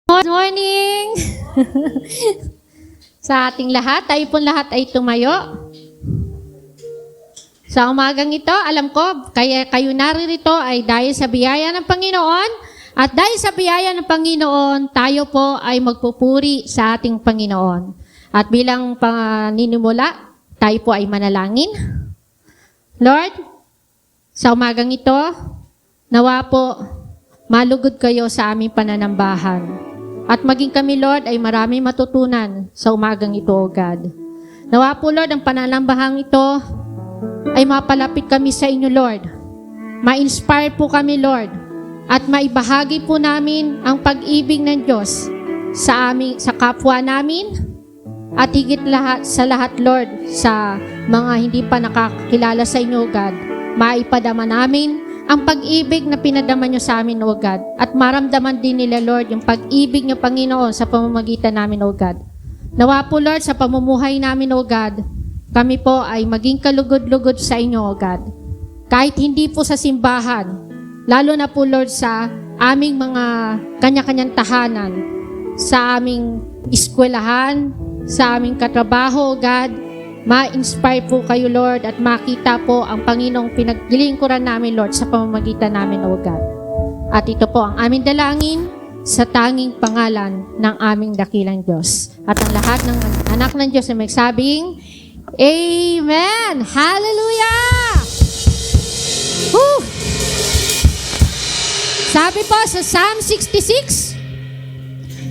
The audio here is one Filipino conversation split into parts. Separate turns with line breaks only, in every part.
Good morning! Sa ating lahat, tayo pong lahat ay tumayo. Sa umagang ito, alam ko, kaya kayo naririto ay dahil sa biyaya ng Panginoon. At dahil sa biyaya ng Panginoon, tayo po ay magpupuri sa ating Panginoon. At bilang paninimula, tayo po ay manalangin. Lord, sa umagang ito, nawa po, malugod kayo sa aming pananambahan. At maging kami, Lord, ay maraming matutunan sa umagang ito, O God. Nawa po, Lord, ang pananambahang ito ay mapalapit kami sa inyo, Lord. Ma-inspire po kami, Lord. At maibahagi po namin ang pag-ibig ng Diyos sa kapwa namin. At higit sa lahat, Lord, sa mga hindi pa nakakilala sa inyo, O God, maipadama namin ang pag-ibig na pinadama nyo sa amin, O God. At maramdaman din nila, Lord, yung pag-ibig nyo, Panginoon, sa pamamagitan namin, O God. Nawa po, Lord, sa pamumuhay namin, O God, kami po ay maging kalugod-lugod sa inyo, O God. Kahit hindi po sa simbahan, lalo na po, Lord, sa aming mga kanya-kanyang tahanan, sa aming eskwelahan, sa aming katrabaho, O God, ma-inspire po kayo, Lord, at makita po ang Panginoong pinaglilingkuran namin, Lord, sa pamamagitan namin, O God. At ito po ang aming dalangin sa tanging pangalan ng aming dakilang Diyos. At ang lahat ng anak ng Diyos ay magsabing, Amen! Hallelujah! Woo! Sabi po sa Psalm 66,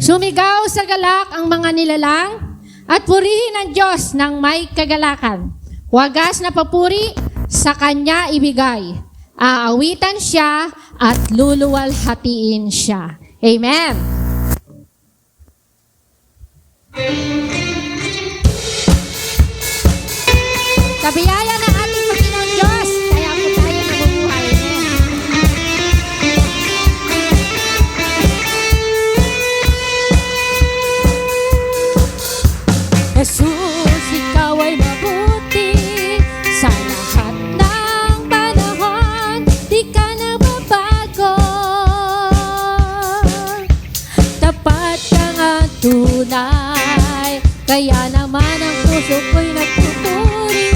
sumigaw sa galak ang mga nilalang, at purihin ang Diyos ng may kagalakan. Wagas na papuri sa Kanya ibigay. Aawitan siya at luluwalhatiin siya. Amen. Sa biyaya ng ating Panginoon Diyos, kaya po tayo nabubuhay. Jesus, ikaw ay mabuti sa lahat ng panahon, di ka nagbabago. Tapat ka nga tunay, kaya naman ang puso ko'y nagpupuri.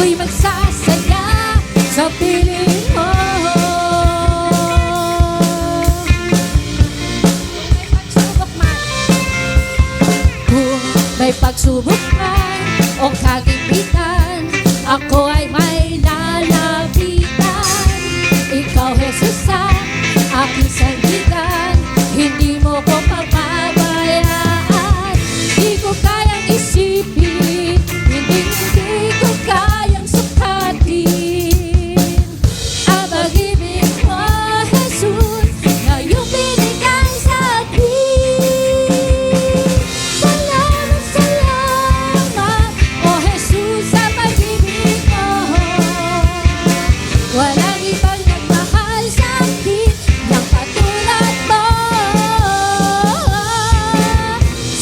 Ako'y magsasaya sa piling mo. Kung may pagsubok man o kagipitan, ako ay may lalapitan. Ikaw, Jesus, ang aking sandigan, hindi mo ko pababayaan. Di ko kayang isipin, hindi ko kayang sukatin ang pag-ibig mo, Jesus, na iyong binigay sa akin. Salamat, salamat, oh Jesus, sa pag-ibig mo. Walang ibang nagmahal sa akin ng katulad mo.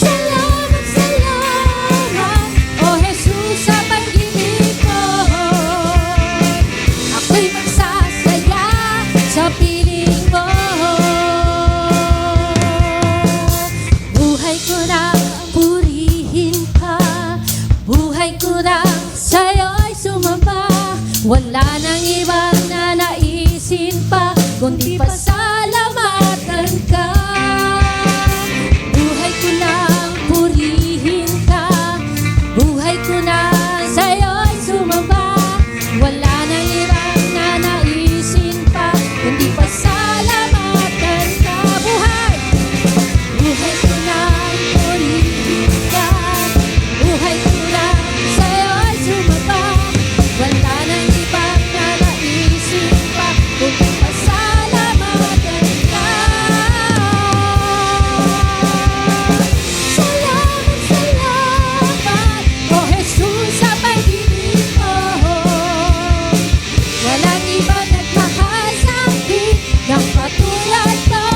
Salamat, salamat, oh Jesus, sa pag-ibig mo. Ako'y magsasaya sa piling mo. Buhay ko nang purihin ka, buhay ko nang sa'yo'y sumamba. Wala nang ibang nanaisin pa, kundi pasalamatan ka. Buhay ko nang purihin ka, buhay ko nang sa'yo'y sumamba. Wala nang ibang nanaisin pa, kundi pasalamatan ka. Buhay ko nang purihin ka, buhay ko nang sa'yo'y sumamba. Wala nang ibang nanaisin pa, kundi pasalamatan ka. Salamat, salamat, oh Jesus, sa pag-ibig mo. Walang ibang nagmahal sa akin ng katulad mo.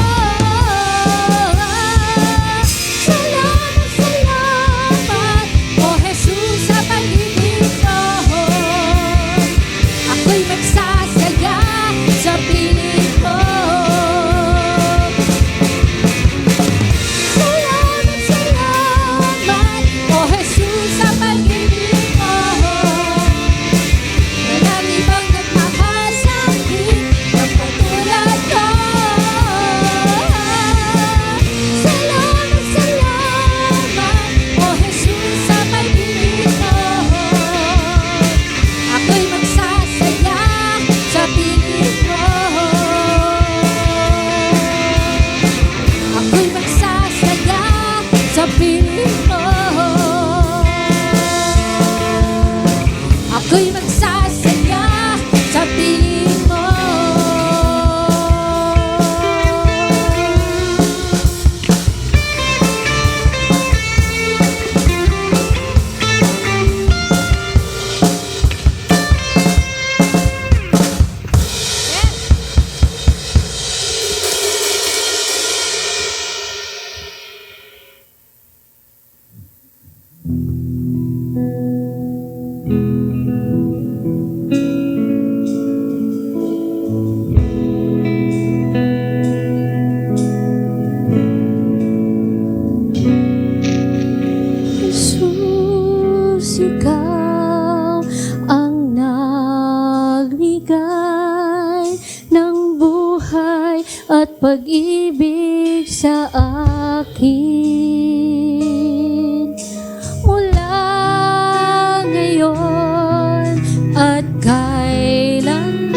Salamat, salamat, oh Jesus, sa pag-ibig mo. Ako'y magsasaya sa piling mo. Salamat, salamat, oh Jesus, sa pag-ibig mo. Walang ibang nagmahal sa akin ng katulad mo. Salamat, salamat, oh Jesus, sa pag-ibig mo. Ako'y magsasaya sa piling mo. Ako'y magsasaya sa piling mo. Ako'y magsasaya sa piling mo. Jesus, ikaw ang nagbigay ng buhay at pag-ibig sa akin. Mula ngayon at kailanman,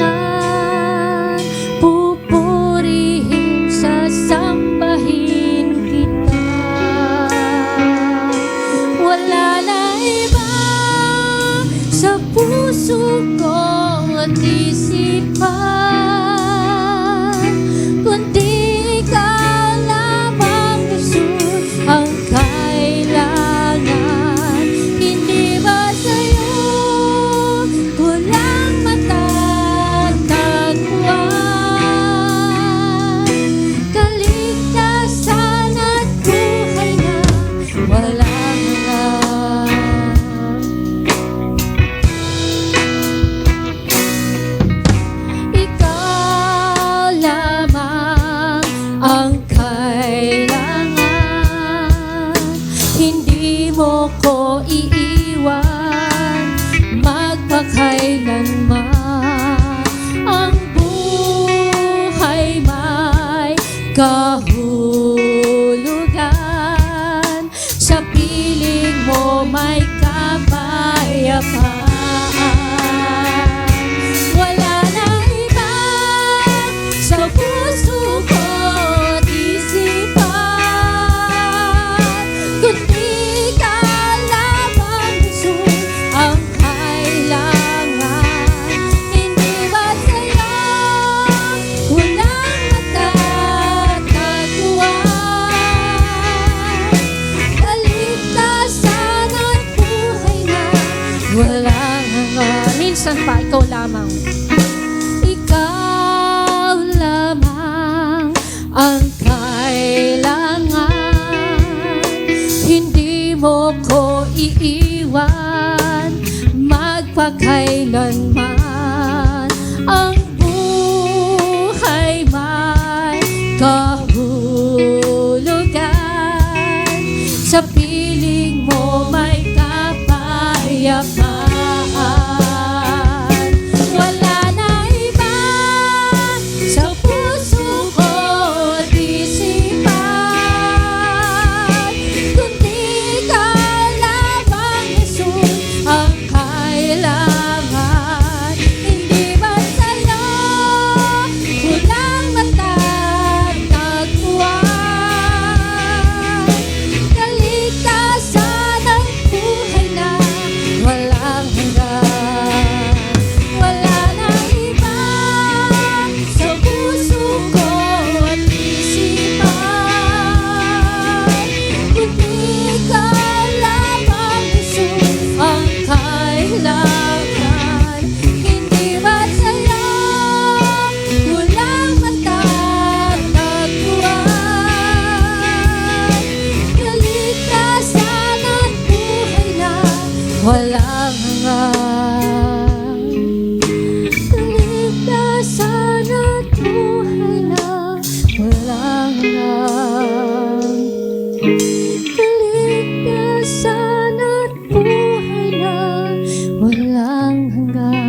pupurihin, sasambahin kita. Wala na iba sa puso ko at isipan, kundi ikaw lamang, Jesus, ang kailangan. Hindi ba sa'yo ko lang matatagpuan kaligtasan at buhay na walang hanggan? Nasaan pa? Ikaw lamang. Ikaw lamang ang kailangan. Hindi mo ko iiwan magpakailanman. Ang buhay may kahulugan. Sa piling mo may kapayapaan. Wala na iba sa puso ko at isipan, kundi ikaw lamang, Jesus, ang kailangan. Hindi ba sa'yo kulang matatagpuan? Kaligtasan ang buhay na walang hanggan. Wala na iba sa puso ko at isipan, kundi ikaw lamang, Jesus, ang kailangan. Hindi ba sa'yo kulang matatagpuan? Kaligtasan at buhay na walang hanggan. Kaligtasan at buhay na walang hanggan. Kaligtasan at buhay na walang hanggan.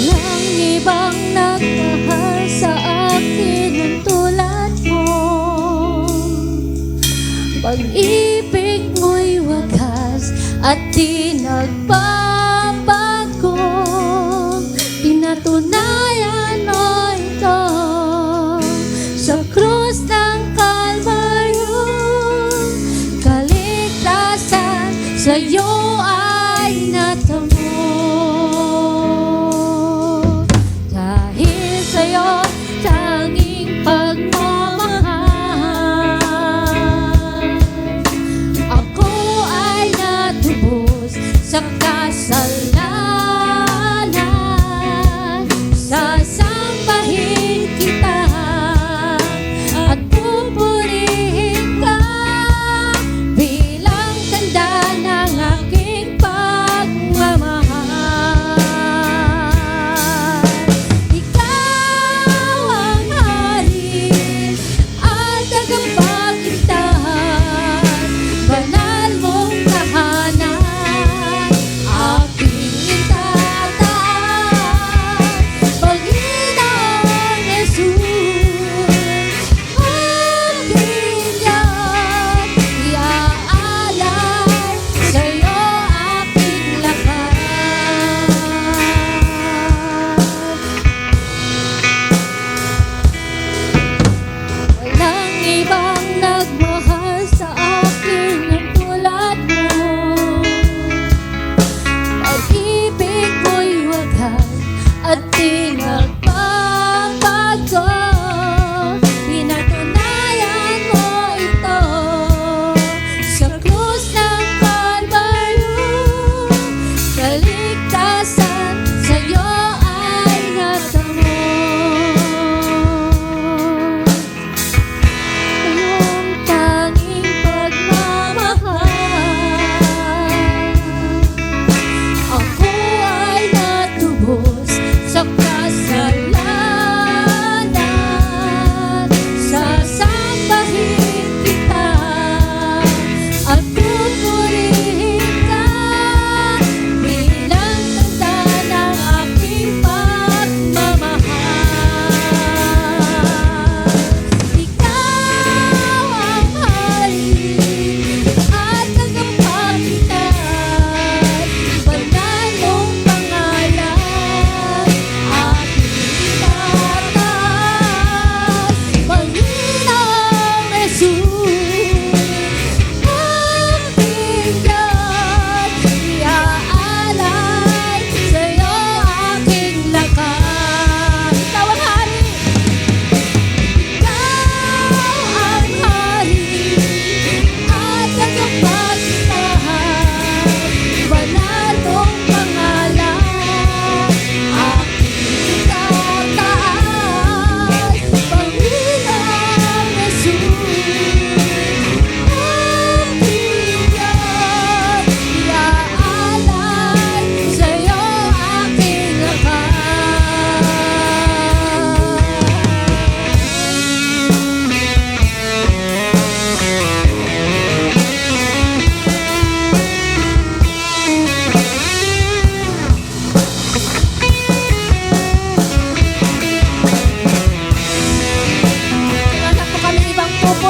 Walang ibang nagmahal sa akin ng tulad mo. Pag-ibig mo'y wagas at di nagbabago. Pinatunayan mo ito sa krus ng Kalbaryo. Kaligtasan sa'yo ay natamo. Dahil sa'yo tanging pagmamahal, ako ay natubos sa kasalanan. Sasambahin kita at pupurihin ka bilang tanda ng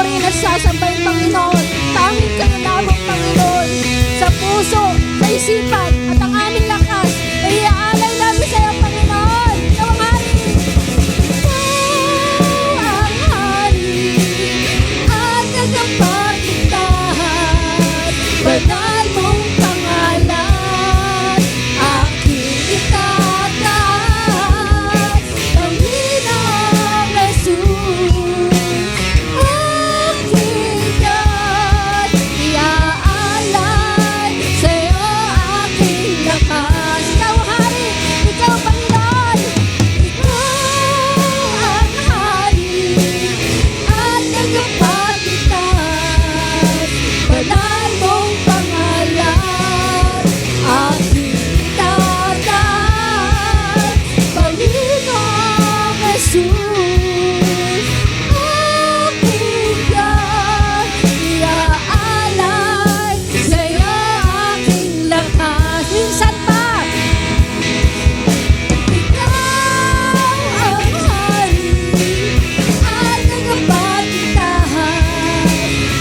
papurihin at sasambahin, Panginoon. Tanging kayo lamang, Panginoon. Sa puso, sa isipan, at ang aming lakas, ay iaalay namin sa iyo, Panginoon. Ikaw ang hari. Ikaw ang hari at tagapagligtas. Banal mong pangalan, aking itataas. Panginoong Jesus, aking God, iaalay sa iyo aking lakas. Ikaw ang hari, ikaw ang Panginoon. Ikaw ang hari at tagapagligtas. Banal mong pangalan, aking itataas. Panginoong Jesus, aking God, iaalay sa iyo aking lakas. Minsan pa, ikaw ang hari at tagapagligtas.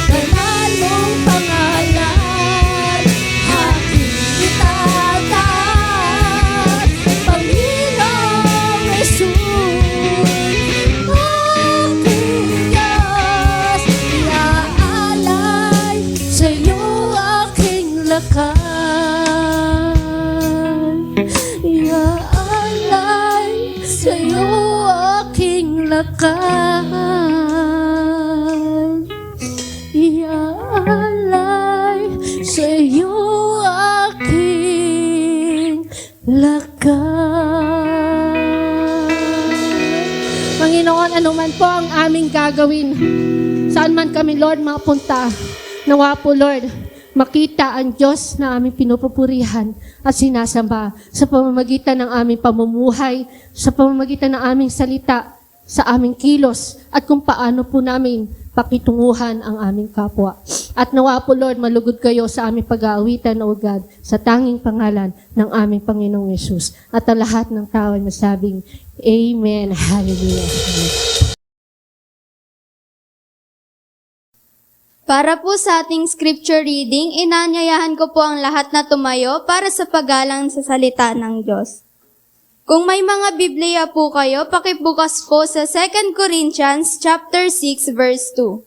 Banal mong pangalan, aking itataas. Panginoong Jesus, aking Diyos, iaalay sa iyo aking lakas. Iaalay sa iyo aking lakas. Iaalay sa iyo aking lakas. Panginoon, anuman po ang aming gagawin, saan man kami, Lord, mapunta, nawa po, Lord, makita ang Diyos na aming pinupupurihan at sinasamba sa pamamagitan ng aming pamumuhay, sa pamamagitan ng aming salita, sa aming kilos, at kung paano po namin pakitunguhan ang aming kapwa. At nawa po, Lord, malugod kayo sa aming pag-aawitan, O God, sa tanging pangalan ng aming Panginoong Yesus. At ang lahat ng tao ay masabing, Amen. Hallelujah.
Para po sa ating scripture reading, inanyayahan ko po ang lahat na tumayo para sa paggalang sa salita ng Diyos. Kung may mga Biblia po kayo, pakibukas po sa 2 Corinthians chapter 6 verse 2.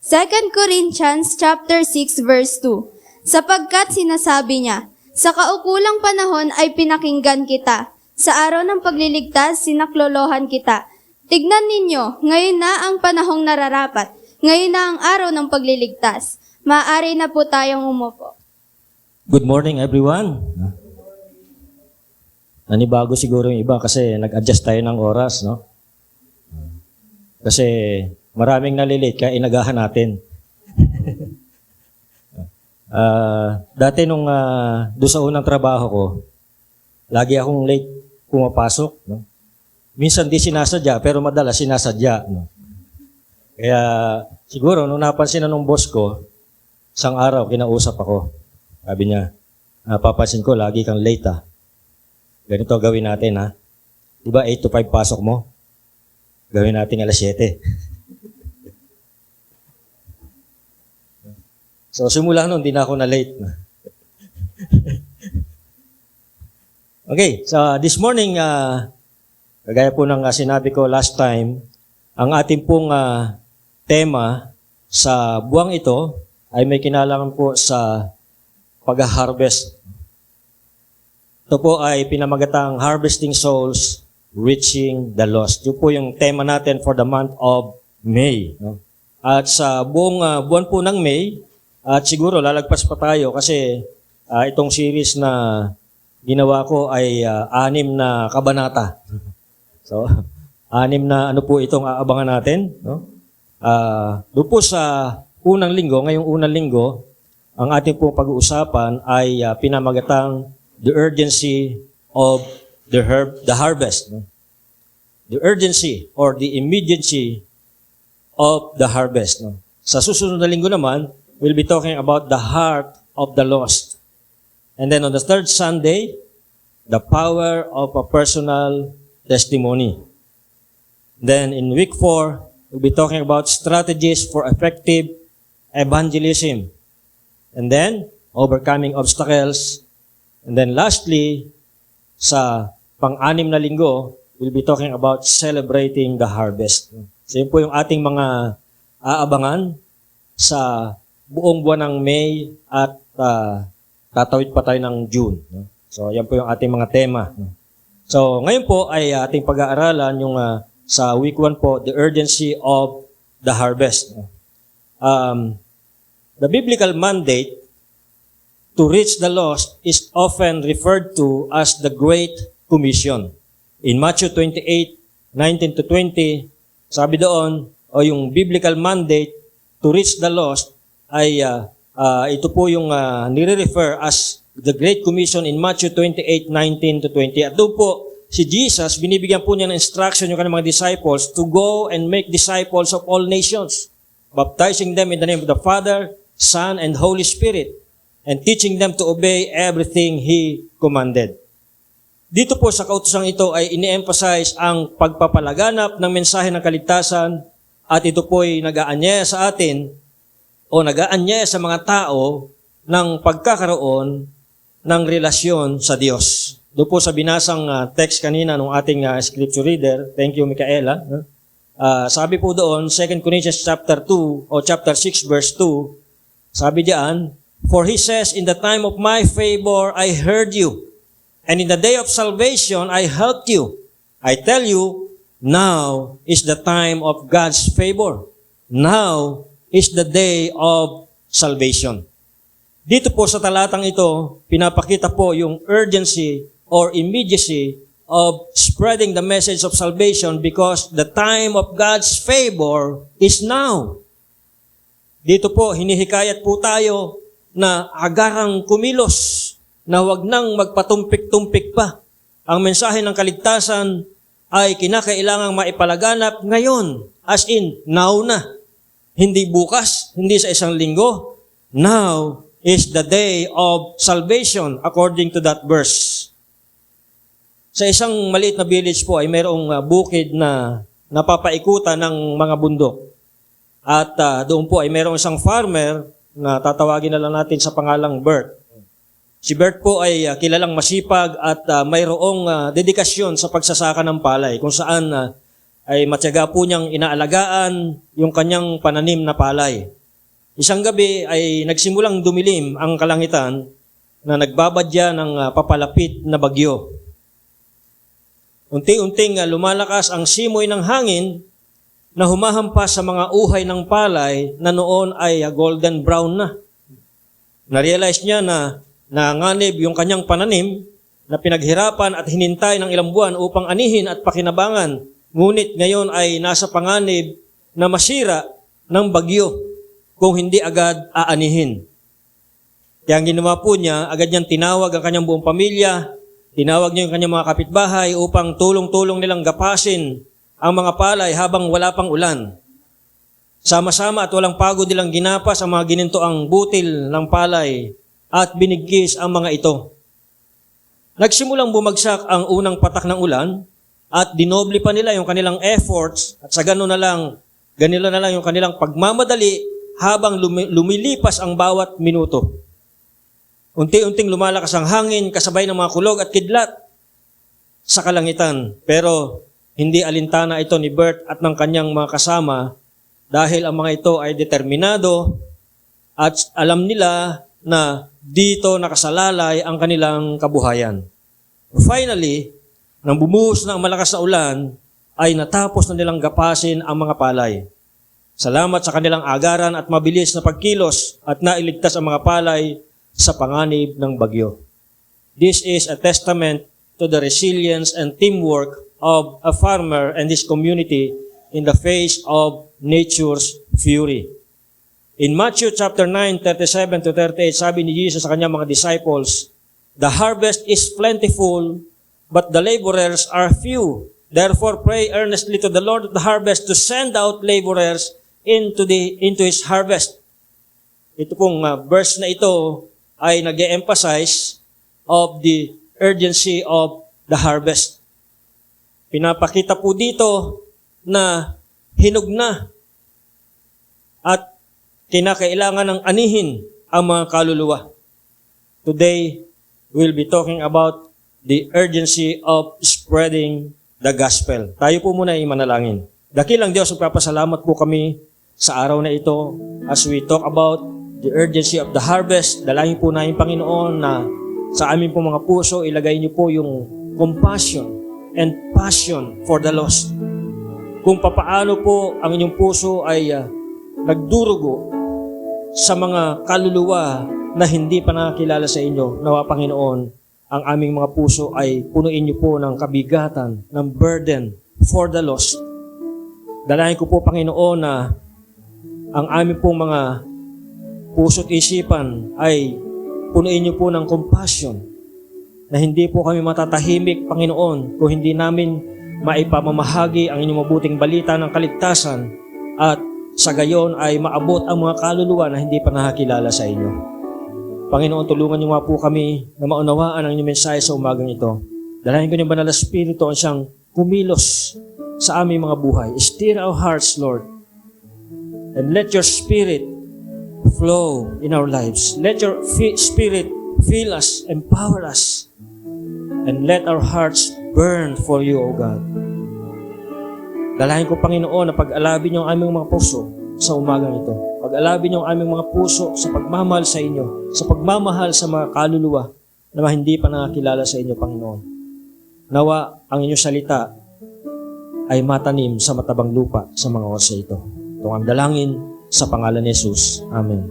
2 Corinthians chapter 6 verse 2. Sapagkat sinasabi niya, sa kaukulang panahon ay pinakinggan kita. Sa araw ng pagliligtas, sinaklolohan kita. Tignan ninyo, ngayon na ang panahong nararapat. Ngayon na ang araw ng pagliligtas. Maaari na po tayong umupo.
Good morning, everyone. Nanibago siguro yung iba kasi nag-adjust tayo ng oras, no? Kasi maraming nalilate kaya inagahan natin. Dati nung doon sa unang trabaho ko, lagi akong late pumapasok, no? Minsan di sinasadya, pero madalas sinasadya, no? Kaya siguro nung napansin na nung boss ko, isang araw kinausap ako. Sabi niya, napapansin ko lagi kang late ah. Ganito gawin natin ha. Diba 8 to 5 pasok mo? Gawin natin alas 7. So simula nun, di na ako na late. Okay, so this morning, kagaya po ng sinabi ko last time, ang ating pong tema sa buwang ito ay may kinalaman po sa pag-harvest. Ito po ay pinamagatang Harvesting Souls, Reaching the Lost. Ito po yung tema natin for the month of May. No? At sa buong buwan po ng May, at siguro lalagpas pa tayo kasi itong series na ginawa ko ay 6 na kabanata. So, 6 na ano po itong aabangan natin. No? Doon po sa unang linggo, ngayong unang linggo, ang ating pong pag-uusapan ay pinamagatang the urgency of the harvest. No? The urgency or the immediacy of the harvest. No? Sa susunod na linggo naman, we'll be talking about the heart of the lost. And then on the third Sunday, the power of a personal testimony. Then in week 4, we'll be talking about strategies for effective evangelism. And then, overcoming obstacles. And then lastly, sa pang-anim na linggo, we'll be talking about celebrating the harvest. So yun po yung ating mga aabangan sa buong buwan ng May at tatawid pa tayo ng June. So yan po yung ating mga tema. So ngayon po ay ating pag-aaralan yung sa week 1 po, the urgency of the harvest. The biblical mandate to reach the lost is often referred to as the Great Commission. In Matthew 28:19 to 20, sabi doon, o yung biblical mandate to reach the lost ay ito po yung nire-refer as the Great Commission in Matthew 28:19 to 20. At doon po, si Jesus, binibigyan po niya ng instruction yung kanyang mga disciples to go and make disciples of all nations, baptizing them in the name of the Father, Son, and Holy Spirit, and teaching them to obey everything He commanded. Dito po sa kautosang ito ay ini-emphasize ang pagpapalaganap ng mensahe ng kaligtasan at ito po ay nag-aanyaya sa atin o nag-aanyaya sa mga tao ng pagkakaroon ng relasyon sa Diyos. Doon po sa binasang text kanina ng ating scripture reader, thank you Micaela, sabi po doon, 2 Corinthians chapter 2 o chapter 6 verse 2, sabi diyan, "For he says, in the time of my favor I heard you, and in the day of salvation I helped you. I tell you, now is the time of God's favor. Now is the day of salvation." Dito po sa talatang ito, pinapakita po yung urgency or immediacy of spreading the message of salvation because the time of God's favor is now. Dito po, hinihikayat po tayo na agarang kumilos, na wag nang magpatumpik-tumpik pa. Ang mensahe ng kaligtasan ay kinakailangang maipalaganap ngayon, as in, now na. Hindi bukas, hindi sa isang linggo. Now is the day of salvation, according to that verse. Sa isang maliit na village po ay mayroong bukid na napapaikutan ng mga bundok. At doon po ay mayroong isang farmer na tatawagin na lang natin sa pangalang Bert. Si Bert po ay kilalang masipag at mayroong dedikasyon sa pagsasaka ng palay kung saan ay matyaga po niyang inaalagaan yung kanyang pananim na palay. Isang gabi ay nagsimulang dumilim ang kalangitan na nagbabadya ng papalapit na bagyo. Unti-unting lumalakas ang simoy ng hangin na humahampas sa mga uhay ng palay na noon ay golden brown na. Na-realize niya na nanganib yung kanyang pananim na pinaghirapan at hinintay ng ilang buwan upang anihin at pakinabangan. Ngunit ngayon ay nasa panganib na masira ng bagyo kung hindi agad aanihin. Kaya ang ginawa po niya, agad niyang tinawag ang kanyang buong pamilya, tinawag niya yung kanyang mga kapitbahay upang tulong-tulong nilang gapasin ang mga palay habang wala pang ulan. Sama-sama at walang pagod nilang ginapas ang mga ginintoang butil ng palay at binigkis ang mga ito. Nagsimulang bumagsak ang unang patak ng ulan at dinoble pa nila yung kanilang efforts at sa ganila na lang yung kanilang pagmamadali habang lumilipas ang bawat minuto. Unti-unting lumalakas ang hangin kasabay ng mga kulog at kidlat sa kalangitan. Pero hindi alintana ito ni Bert at ng kanyang mga kasama dahil ang mga ito ay determinado at alam nila na dito nakasalalay ang kanilang kabuhayan. Finally, nang bumuhos na ang malakas na ulan, ay natapos na nilang gapasin ang mga palay. Salamat sa kanilang agaran at mabilis na pagkilos at nailigtas ang mga palay sa panganib ng bagyo. This is a testament to the resilience and teamwork of a farmer and his community in the face of nature's fury. In Matthew chapter 9, 37 to 38, sabi ni Jesus sa kanyang mga disciples, "The harvest is plentiful, but the laborers are few. Therefore pray earnestly to the Lord of the harvest to send out laborers into his harvest." Ito pong verse na ito ay nag-emphasize of the urgency of the harvest. Pinapakita po dito na hinog na at kinakailangan ng anihin ang mga kaluluwa. Today, we'll be talking about the urgency of spreading the gospel. Tayo po muna ay manalangin. Dakilang Diyos, magpapasalamat po kami sa araw na ito as we talk about the urgency of the harvest. Dalangin po namin, Panginoon, na sa amin po mga puso, ilagay niyo po yung compassion and passion for the lost. Kung papaano po ang inyong puso ay nagdurugo sa mga kaluluwa na hindi pa nakakilala sa inyo, nawa Panginoon, ang aming mga puso ay punuin niyo po ng kabigatan, ng burden for the lost. Dalangin ko po, Panginoon, na ang aming pong mga puso't isipan ay punuin niyo po ng compassion, na hindi po kami matatahimik, Panginoon, kung hindi namin maipamamahagi ang inyong mabuting balita ng kaligtasan at sa gayon ay maabot ang mga kaluluwa na hindi pa nakakilala sa inyo. Panginoon, tulungan niyo nga po kami na maunawaan ang inyong mensahe sa umagang ito. Dalahin ko niyo Banal na Espiritu ang siyang kumilos sa aming mga buhay. Stir our hearts, Lord, and let your Spirit flow in our lives. Let your Spirit fill us, empower us, and let our hearts burn for you, O God. Dalahin ko, Panginoon, na pag-alabin niyo ang aming mga puso sa umagang ito. Pag-alabin niyo ang aming mga puso sa pagmamahal sa inyo, sa pagmamahal sa mga kaluluwa na hindi pa nakakilala sa inyo, Panginoon. Nawa ang inyong salita ay matanim sa matabang lupa sa mga oras ito. Ito ang dalangin sa pangalan ni Jesus. Amen.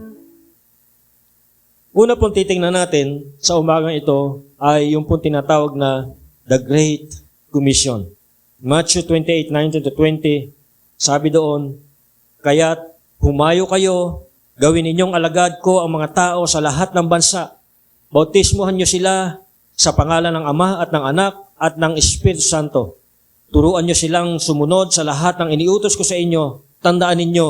Una pong titingnan natin sa umagang ito ay yung pong tinatawag na The Great Commission. Matthew 28:19-20, sabi doon, "Kaya't humayo kayo, gawin ninyong alagad ko ang mga tao sa lahat ng bansa. Bautismuhan niyo sila sa pangalan ng Ama at ng Anak at ng Espiritu Santo. Turuan niyo silang sumunod sa lahat ng iniutos ko sa inyo. Tandaan ninyo,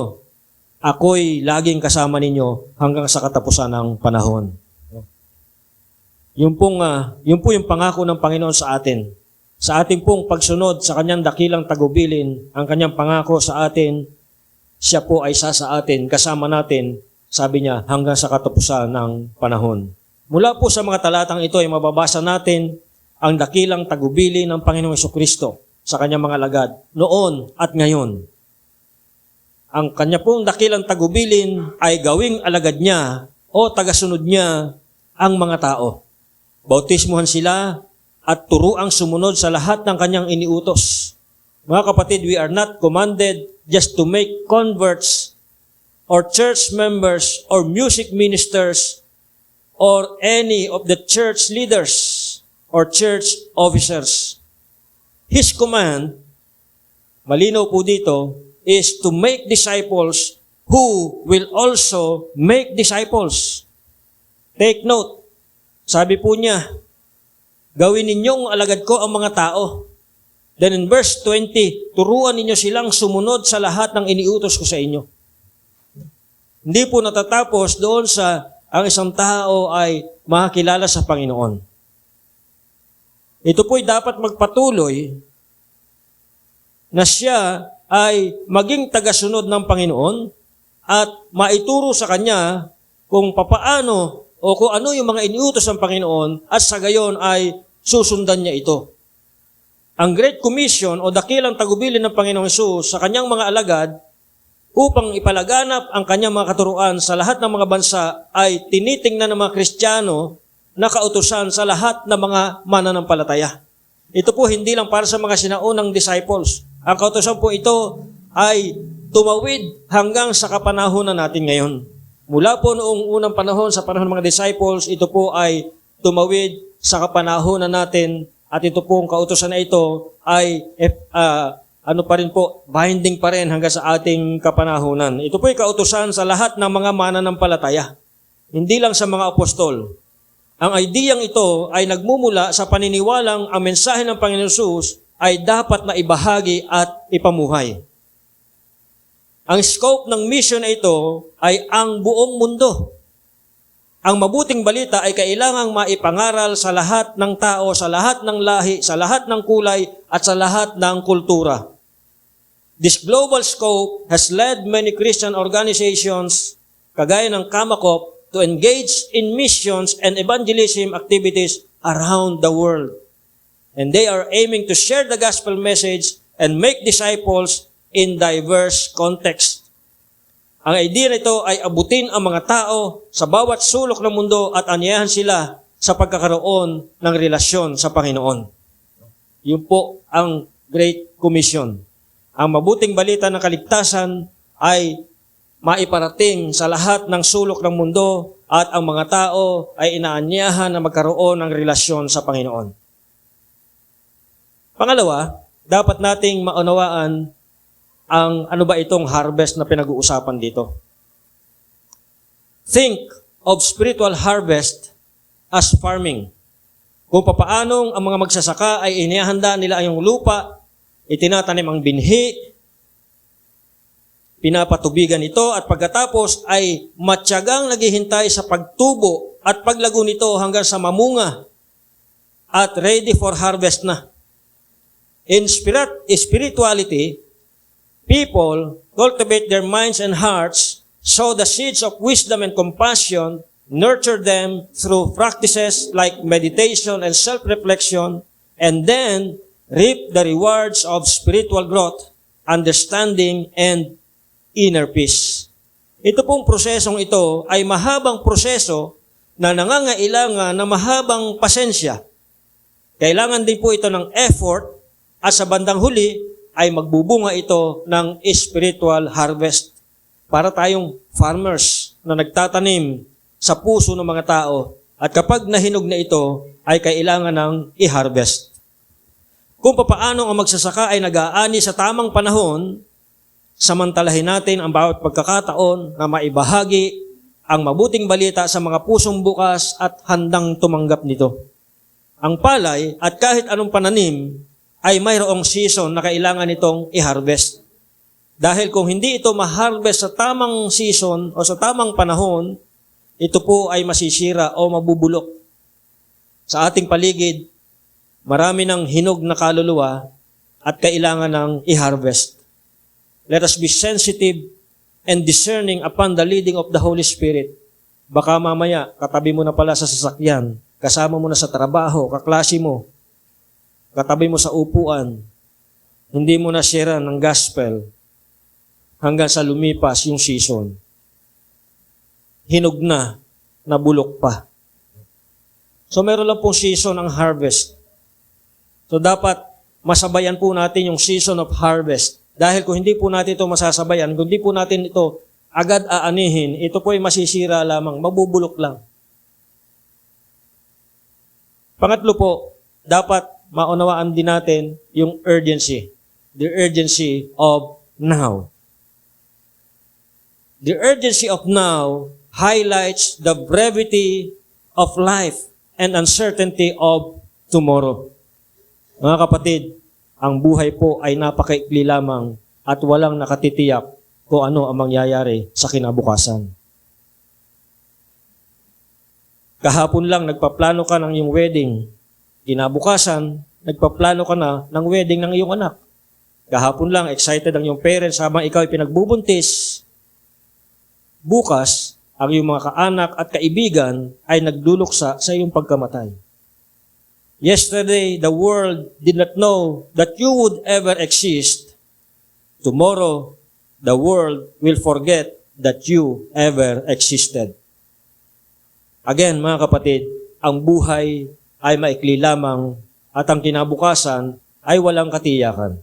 ako'y laging kasama ninyo hanggang sa katapusan ng panahon." Yun po yung pangako ng Panginoon sa atin. Sa ating pong pagsunod sa kanyang dakilang tagubilin, ang kanyang pangako sa atin, siya po ay sa atin, kasama natin, sabi niya, hanggang sa katapusan ng panahon. Mula po sa mga talatang ito ay mababasa natin ang dakilang tagubilin ng Panginoong Jesucristo sa kanyang mga alagad, noon at ngayon. Ang kanya pong dakilang tagubilin ay gawing alagad niya o tagasunod niya ang mga tao. Bautismuhan sila at turuang sumunod sa lahat ng kanyang iniutos. Mga kapatid, we are not commanded just to make converts or church members or music ministers or any of the church leaders or church officers. His command, malinaw po dito, is to make disciples who will also make disciples. Take note, sabi po niya, gawin ninyong alagad ko ang mga tao. Then in verse 20, turuan ninyo silang sumunod sa lahat ng iniutos ko sa inyo. Hindi po natatapos doon sa ang isang tao ay makakilala sa Panginoon. Ito po'y dapat magpatuloy na siya ay maging tagasunod ng Panginoon at maituro sa kanya kung papaano o kung ano yung mga iniutos ng Panginoon at sa gayon ay susundan niya ito. Ang Great Commission o dakilang tagubilin ng Panginoong Hesus sa kanyang mga alagad upang ipalaganap ang kanyang mga katuruan sa lahat ng mga bansa ay tinitingnan ng mga Kristiyano na kautusan sa lahat ng mga mananampalataya. Ito po hindi lang para sa mga sinaunang disciples. Ang kautusan po ito ay tumawid hanggang sa kapanahunan natin ngayon. Mula po noong unang panahon, sa panahon ng mga disciples, ito po ay tumawid sa kapanahunan natin at ito po ang kautusan na ito ay binding pa rin hanggang sa ating kapanahunan. Ito po ay kautusan sa lahat ng mga mananampalataya, hindi lang sa mga apostol. Ang ideyang ito ay nagmumula sa paniniwalang ang mensahe ng Panginoon Hesus ay dapat na ibahagi at ipamuhay. Ang scope ng mission na ito ay ang buong mundo. Ang mabuting balita ay kailangang maipangaral sa lahat ng tao, sa lahat ng lahi, sa lahat ng kulay, at sa lahat ng kultura. This global scope has led many Christian organizations, kagaya ng Kamakop, to engage in missions and evangelism activities around the world. And they are aiming to share the gospel message and make disciples in diverse contexts. Ang idea nito ay abutin ang mga tao sa bawat sulok ng mundo at anyayahan sila sa pagkakaroon ng relasyon sa Panginoon. Yun po ang Great Commission. Ang mabuting balita ng kaligtasan ay maiparating sa lahat ng sulok ng mundo at ang mga tao ay inaanyahan na magkaroon ng relasyon sa Panginoon. Pangalawa, dapat nating maunawaan ang ano ba itong harvest na pinag-uusapan dito. Think of spiritual harvest as farming. Kung papaanong ang mga magsasaka ay inihanda nila ang lupa, itinatanim ang binhi, pinapatubigan ito at pagkatapos ay matyagang naghihintay sa pagtubo at paglago nito hanggang sa mamunga at ready for harvest na. In spirituality, people cultivate their minds and hearts, sow the seeds of wisdom and compassion, nurture them through practices like meditation and self-reflection, and then reap the rewards of spiritual growth, understanding, and inner peace. Ito pong prosesong ito ay mahabang proseso na nangangailangan ng mahabang pasensya. Kailangan din po ito ng effort at sa bandang huli ay magbubunga ito ng spiritual harvest para tayong farmers na nagtatanim sa puso ng mga tao at kapag nahinog na ito ay kailangan ng i-harvest. Kung papaano ang magsasaka ay nag-aani sa tamang panahon, samantalahin natin ang bawat pagkakataon na maibahagi ang mabuting balita sa mga pusong bukas at handang tumanggap nito. Ang palay at kahit anong pananim ay mayroong season na kailangan itong i-harvest. Dahil kung hindi ito ma-harvest sa tamang season o sa tamang panahon, ito po ay masisira o mabubulok. Sa ating paligid, marami ng hinog na kaluluwa at kailangan ng i-harvest. Let us be sensitive and discerning upon the leading of the Holy Spirit. Baka mamaya, katabi mo na pala sa sasakyan, kasama mo na sa trabaho, kaklase mo, katabi mo sa upuan, hindi mo na share ng gospel hanggang sa lumipas yung season. Hinog na, nabulok pa. So meron lang pong season ang harvest. So dapat masabayan po natin yung season of harvest. Dahil kung hindi po natin ito masasabayan, kung hindi po natin ito agad aanihin, ito po ay masisira lamang, mabubulok lang. Pangatlo po, dapat maunawaan din natin yung urgency. The urgency of now. The urgency of now highlights the brevity of life and uncertainty of tomorrow. Mga kapatid, ang buhay po ay napakaikli lamang at walang nakatitiyak kung ano ang mangyayari sa kinabukasan. Kahapon lang nagpaplano ka ng iyong wedding. Kinabukasan, nagpaplano ka na ng wedding ng iyong anak. Kahapon lang, excited ang iyong parents habang ikaw ay pinagbubuntis. Bukas, ang iyong mga kaanak at kaibigan ay nagduluksa sa iyong pagkamatay. Yesterday, the world did not know that you would ever exist. Tomorrow, the world will forget that you ever existed. Again, mga kapatid, ang buhay ay maikli lamang at ang kinabukasan ay walang katiyakan.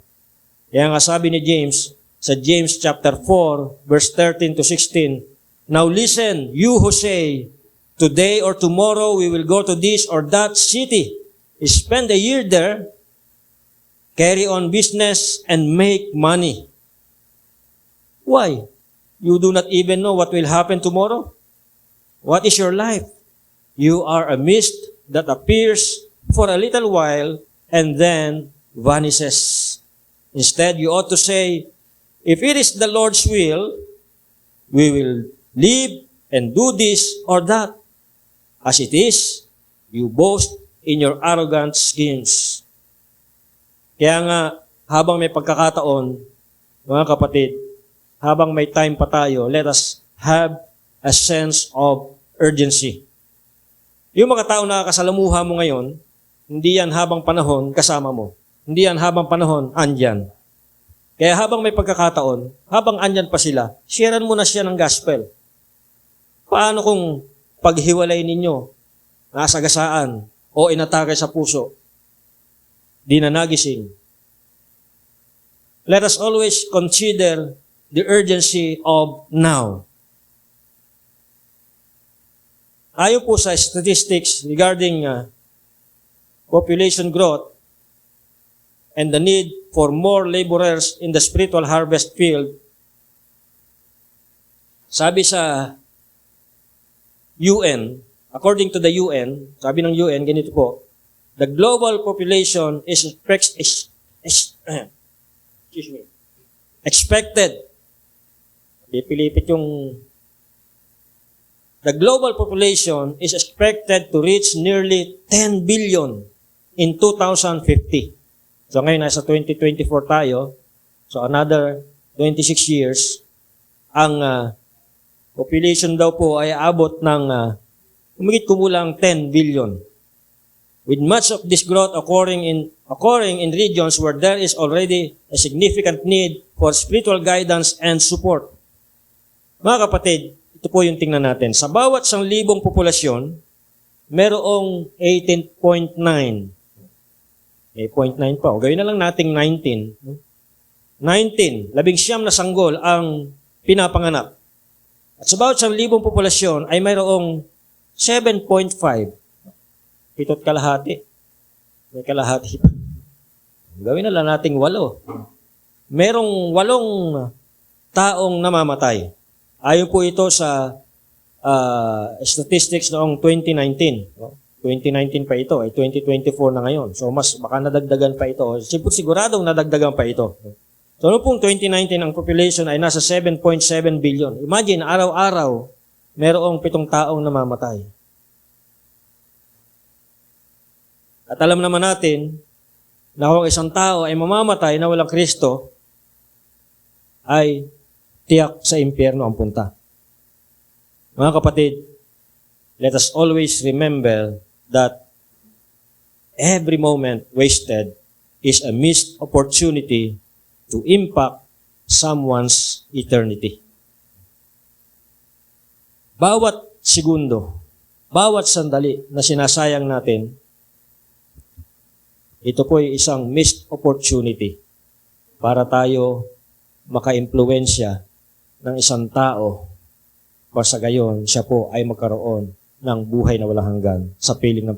Kaya nga sabi ni James sa James chapter 4, verse 13 to 16, "Now listen, you who say, today or tomorrow we will go to this or that city, spend a year there, carry on business, and make money. Why? You do not even know what will happen tomorrow? What is your life? You are a mist that appears for a little while and then vanishes. Instead, you ought to say, if it is the Lord's will, we will live and do this or that. As it is, you boast in your arrogant schemes." Kaya nga, habang may pagkakataon, mga kapatid, habang may time pa tayo, let us have a sense of urgency. Yung mga tao na kasalamuha mo ngayon, hindi yan habang panahon kasama mo. Hindi yan habang panahon andyan. Kaya habang may pagkakataon, habang andyan pa sila, sharean mo na siya ng gospel. Paano kung paghiwalay ninyo, nasagasaan, o inatake sa puso, di na nagising? Let us always consider the urgency of now. Ayon po sa statistics regarding population growth and the need for more laborers in the spiritual harvest field, sabi sa UN, according to the UN, sabi ng UN, ganito po, the global population is expected, pipilipit yung, the global population is expected to reach nearly 10 billion in 2050. So ngayon, nasa 2024 tayo, so another 26 years, ang population daw po ay abot ng humigit kumulang 10 billion. With much of this growth occurring in regions where there is already a significant need for spiritual guidance and support. Mga kapatid, ito po yung tingnan natin. Sa bawat 1,000 populasyon, merong 18.9. 8.9 pa. O gawin na lang nating 19. 19, 19 na sanggol ang pinapanganak. At sa bawat 1,000 populasyon ay mayroong 7.5. Pito't kalahati. May kalahati pa. Gawin na lang nating 8. Merong 8 taong namamatay. Ayon po ito sa statistics noong 2019. 2019 pa ito, ay 2024 na ngayon. So mas baka nadagdagan pa ito. Siguradong nadagdagan pa ito. So noong pong 2019, ang population ay nasa 7.7 billion. Imagine, araw-araw, merong 7 taong namamatay. At alam naman natin, na kung isang tao ay mamamatay na walang Kristo, ay tiyak sa impyerno ang punta. Mga kapatid, let us always remember that every moment wasted is a missed opportunity to impact someone's eternity. Bawat segundo, bawat sandali na sinasayang natin, ito po ay isang missed opportunity para tayo maka-impluwensya ng isang tao para sa gayon siya po ay magkaroon ng buhay na walang hanggan sa piling ng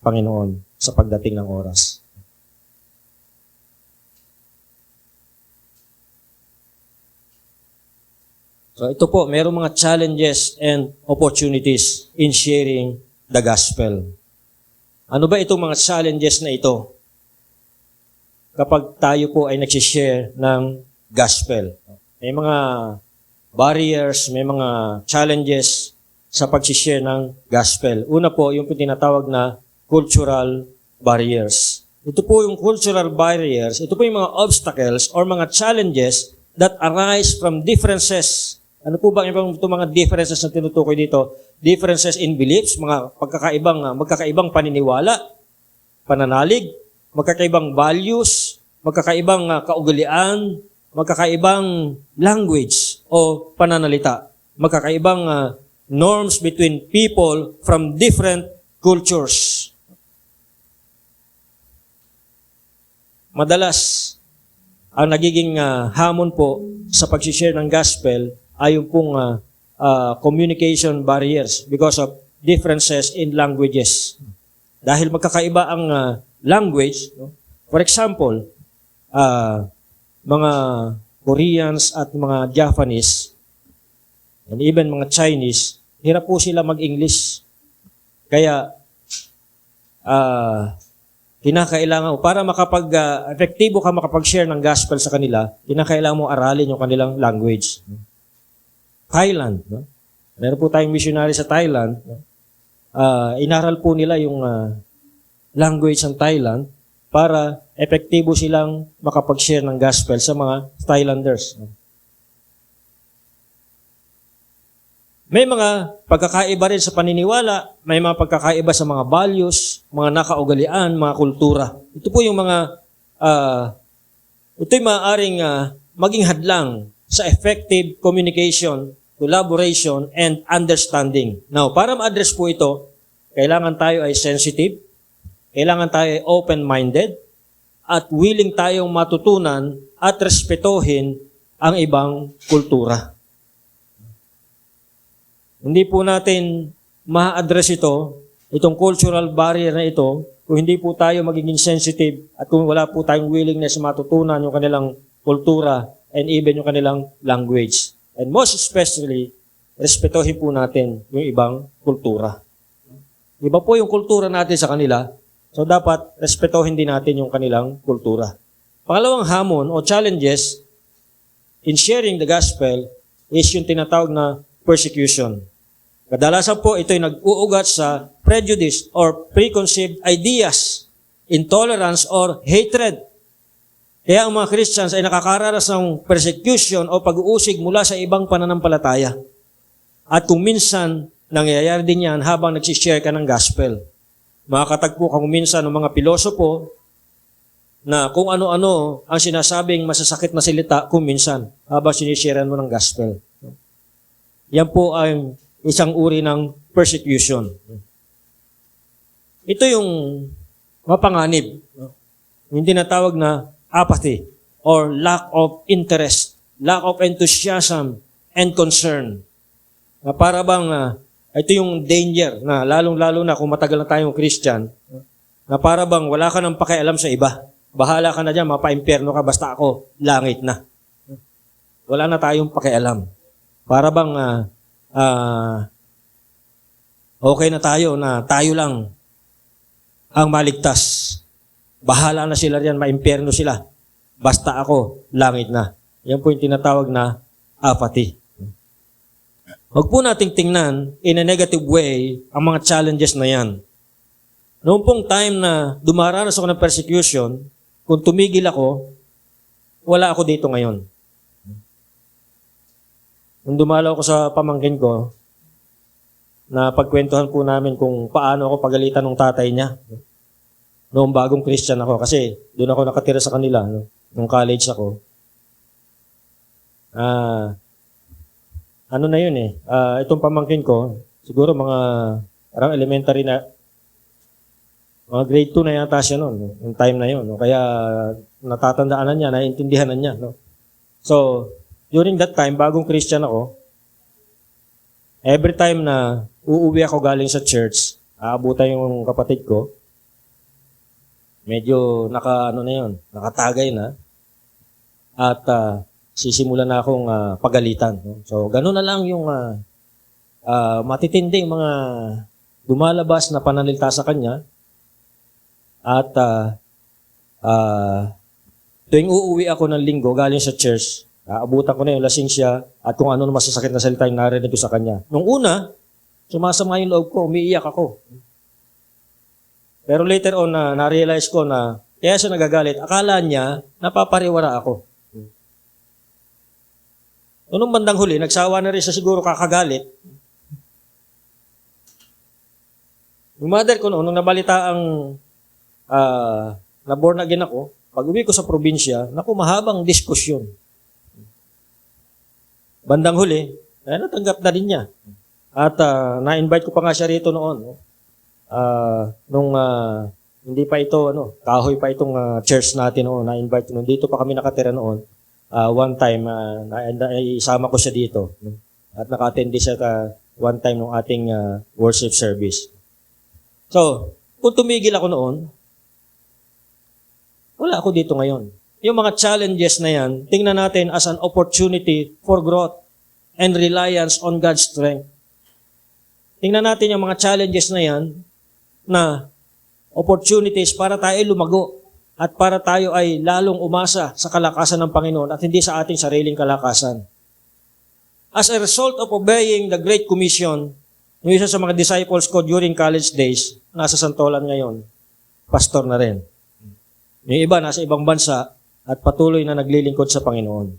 Panginoon sa pagdating ng oras. So ito po, mayroong mga challenges and opportunities in sharing the gospel. Ano ba itong mga challenges na ito? Kapag tayo po ay nagsishare ng gospel. May mga barriers, may mga challenges sa pagsishare ng gospel. Una po, yung tinatawag na cultural barriers. Ito po yung cultural barriers, ito po yung mga obstacles or mga challenges that arise from differences. Ano po ba yung mga differences na tinutukoy dito? Differences in beliefs, mga magkakaibang paniniwala, pananalig, magkakaibang values, magkakaibang kaugalian, magkakaibang language o pananalita, magkakaibang norms between people from different cultures. Madalas, ang nagiging hamon po sa pag-share ng gospel ay yung pong communication barriers because of differences in languages. Dahil magkakaiba ang language, no? For example, mga Koreans at mga Japanese, and even mga Chinese, hirap po sila mag-English. Kaya, kinakailangan mo, para efektibo ka makapag-share ng gospel sa kanila, kinakailangan mo aralin yung kanilang language. Thailand, no? Meron po tayong missionary sa Thailand. No? Inaral po nila yung language ng Thailand. para epektibo silang makapag-share ng gospel sa mga Thailanders. May mga pagkakaiba rin sa paniniwala, may mga pagkakaiba sa mga values, mga nakaugalian, mga kultura. Ito po yung mga, ito'y maaaring maging hadlang sa effective communication, collaboration, and understanding. Now, para ma-address po ito, kailangan tayo ay sensitive, kailangan tayo ay open-minded, at willing tayong matutunan at respetuhin ang ibang kultura. Hindi po natin ma-address itong cultural barrier na ito, kung hindi po tayo magiging sensitive at kung wala po tayong willingness matutunan yung kanilang kultura and even yung kanilang language. And most especially, respetuhin po natin yung ibang kultura. Iba po yung kultura natin sa kanila, so dapat respetuhin din natin yung kanilang kultura. Pangalawang hamon o challenges in sharing the gospel is yung tinatawag na persecution. Kadalasan po ito'y nag-uugat sa prejudice or preconceived ideas, intolerance or hatred. Kaya ang mga Christians ay nakakaranas ng persecution o pag-uusig mula sa ibang pananampalataya. At kung minsan, nangyayari din yan habang nagsishare ka ng gospel. Makakatagpo ka kung minsan ng mga pilosopo na kung ano-ano ang sinasabing masasakit na salita kung minsan habang sinisharean mo ng gospel. Yan po ang isang uri ng persecution. Ito yung mapanganib. Yung tinatawag na apathy or lack of interest, lack of enthusiasm and concern. Na para bang ito yung danger na lalong-lalo na kung matagal na tayong Christian, na para bang wala ka nang pakialam sa iba. Bahala ka na dyan, mapa-impyerno ka, basta ako, langit na. Wala na tayong pakialam. Para bang okay na tayo lang ang maligtas. Bahala na sila riyan, maimpyerno sila. Basta ako, langit na. Yan po yung tinatawag na apathy. Huwag po nating tingnan in a negative way ang mga challenges na yan. Noong pong time na dumaranas ako ng persecution, kung tumigil ako, wala ako dito ngayon. Nung dumalaw ako sa pamangkin ko, na pagkwentuhan po namin kung paano ako pagalitan ng tatay niya. Noong bagong Christian ako, kasi doon ako nakatira sa kanila, nung college ako. Ano na yun itong pamangkin ko, siguro mga parang elementary na, mga grade 2 na yata siya noon, yung time na yun. Kaya natatandaan na niya, naiintindihan na niya. So, during that time, bagong Christian ako, every time na uuwi ako galing sa church, aabutan yung kapatid ko, medyo nakatagay na, at sisimulan na akong pagalitan. So, gano'n na lang yung matitinding mga lumalabas na pananalita sa kanya. At tuwing uuwi ako ng linggo galing sa church, aabutan ko na yung lasing siya at kung ano masasakit na salita yung narinig ko sa kanya. Nung una, sumasama yung loob ko, umiiyak ako. Pero later on, na-realize ko na kaya siya nagagalit. Akala niya, napapariwara ako. Nung bandang huli, nagsawa na rin siya siguro kakagalit. Yung mother ko noon, nung nabalita ang na born again ako, pag uwi ko sa probinsya, mahabang diskusyon. Bandang huli, natanggap na din niya. At na-invite ko pa nga siya rito noon. Nung hindi pa ito, kahoy pa itong church natin noon, na-invite noon. Dito pa kami nakatira noon. One time, isama ko siya dito. At naka-attend siya one time ng ating worship service. So, kung tumigil ako noon, wala ako dito ngayon. Yung mga challenges na yan, tingnan natin as an opportunity for growth and reliance on God's strength. Tingnan natin yung mga challenges na yan na opportunities para tayo lumago at para tayo ay lalong umasa sa kalakasan ng Panginoon at hindi sa ating sariling kalakasan. As a result of obeying the Great Commission, yung isa sa mga disciples ko during college days, nasa Santolan ngayon, pastor na rin. Yung iba nasa ibang bansa at patuloy na naglilingkod sa Panginoon.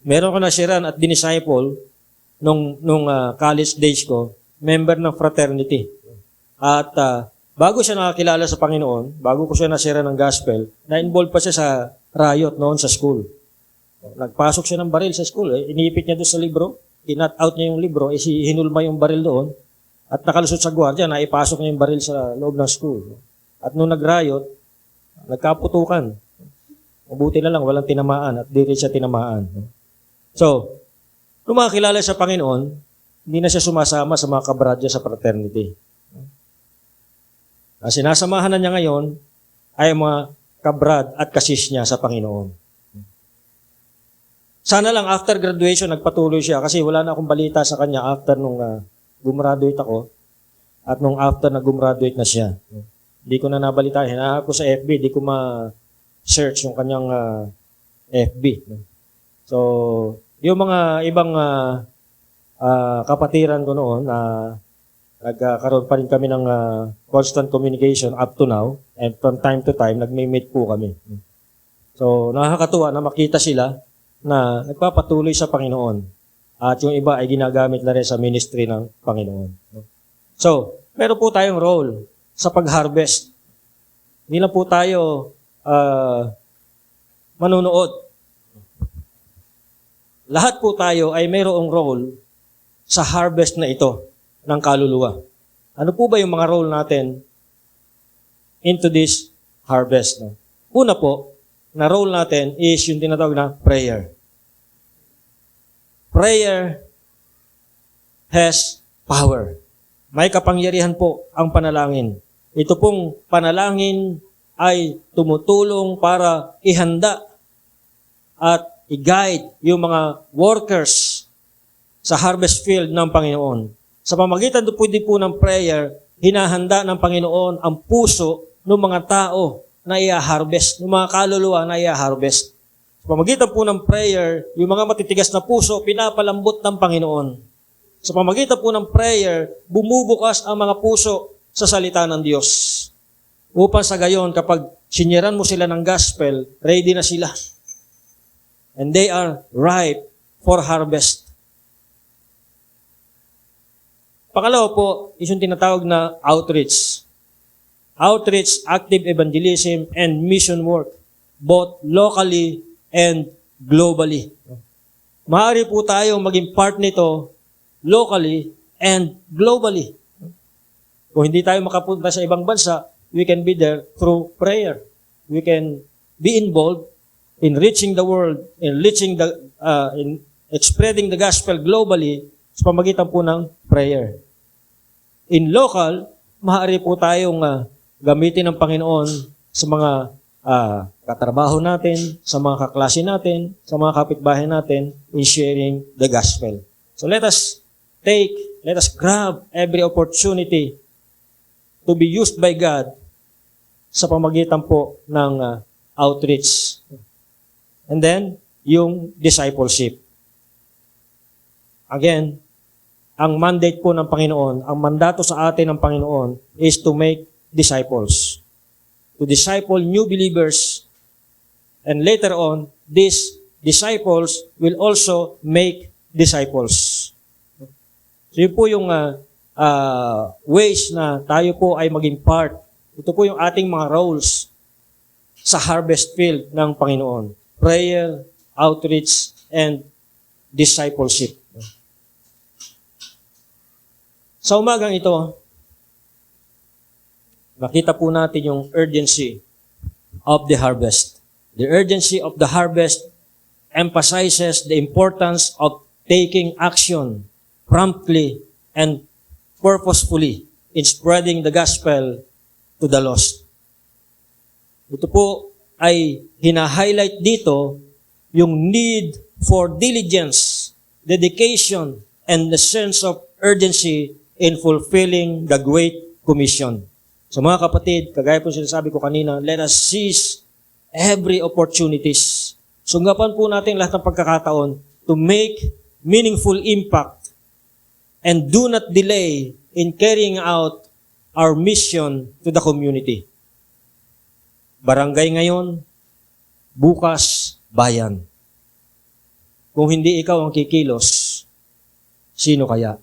Meron ko na siran at dinisciple nung college days ko, member ng fraternity. At bago siya nakakilala sa Panginoon, bago ko siya nasira ng gospel, na-involve pa siya sa riot noon sa school. Nagpasok siya ng baril sa school. Iniipit niya doon sa libro, kinat out niya yung libro, hinulma yung baril doon, at nakalusot sa gwardiya, naipasok niya yung baril sa loob ng school. At nung nag-riot, nagkaputukan. Mabuti na lang, walang tinamaan at di rin siya tinamaan. So, nung makakilala sa Panginoon, hindi na siya sumasama sa mga kabradya sa fraternity. Ang sinasamahan na niya ngayon ay mga kabrad at kasis niya sa Panginoon. Sana lang after graduation, nagpatuloy siya kasi wala na akong balita sa kanya after nung gumraduate ako at nung after na gumraduate na siya. Hindi ko na nabalita. Hinahanap ko sa FB, di ko ma-search yung kanyang FB. So, yung mga ibang kapatiran ko noon na nagkaroon pa rin kami ng constant communication up to now, and from time to time, nagme-meet po kami. So, nakakatuwa na makita sila na nagpapatuloy sa Panginoon at yung iba ay ginagamit na rin sa ministry ng Panginoon. So, meron po tayong role sa pag-harvest. Hindi lang po tayo manunood. Lahat po tayo ay mayroong role sa harvest na ito ng kaluluwa. Ano po ba yung mga role natin into this harvest? Una po, na role natin is yung tinatawag na prayer. Prayer has power. May kapangyarihan po ang panalangin. Ito pong panalangin ay tumutulong para ihanda at i-guide yung mga workers sa harvest field ng Panginoon. Sa pamagitan po ng prayer, hinahanda ng Panginoon ang puso ng mga tao na i-harvest, ng mga kaluluwa na i-harvest. Sa pamagitan po ng prayer, yung mga matitigas na puso, pinapalambot ng Panginoon. Sa pamagitan po ng prayer, bumubukas ang mga puso sa salita ng Diyos. Upang sa gayon, kapag sinyeran mo sila ng gospel, ready na sila. And they are ripe for harvest. Pangalawa po, is yung tinatawag na outreach. Outreach, active evangelism, and mission work, both locally and globally. Maaari po tayo maging part nito locally and globally. Kung hindi tayo makapunta sa ibang bansa, we can be there through prayer. We can be involved in reaching the world, in spreading the gospel globally sa pamagitan po ng prayer. In local, maaari po tayong gamitin ng Panginoon sa mga katrabaho natin, sa mga kaklase natin, sa mga kapitbahay natin in sharing the gospel. So let us grab every opportunity to be used by God sa pamagitan po ng outreach. And then, yung discipleship. Again, ang mandate po ng Panginoon, ang mandato sa atin ng Panginoon is to make disciples. To disciple new believers. And later on, these disciples will also make disciples. So yun po yung ways na tayo po ay maging part. Ito po yung ating mga roles sa harvest field ng Panginoon. Prayer, outreach, and discipleship. Sa umagang ito, makita po natin yung urgency of the harvest. The urgency of the harvest emphasizes the importance of taking action promptly and purposefully in spreading the gospel to the lost. Ito po ay hina-highlight dito yung need for diligence, dedication, and the sense of urgency in fulfilling the Great Commission. So mga kapatid, kagaya po sinasabi ko kanina, let us seize every opportunities. Sunggapan po natin lahat ng pagkakataon to make meaningful impact and do not delay in carrying out our mission to the community. barangay ngayon, bukas, bayan. Kung hindi ikaw ang kikilos, sino kaya?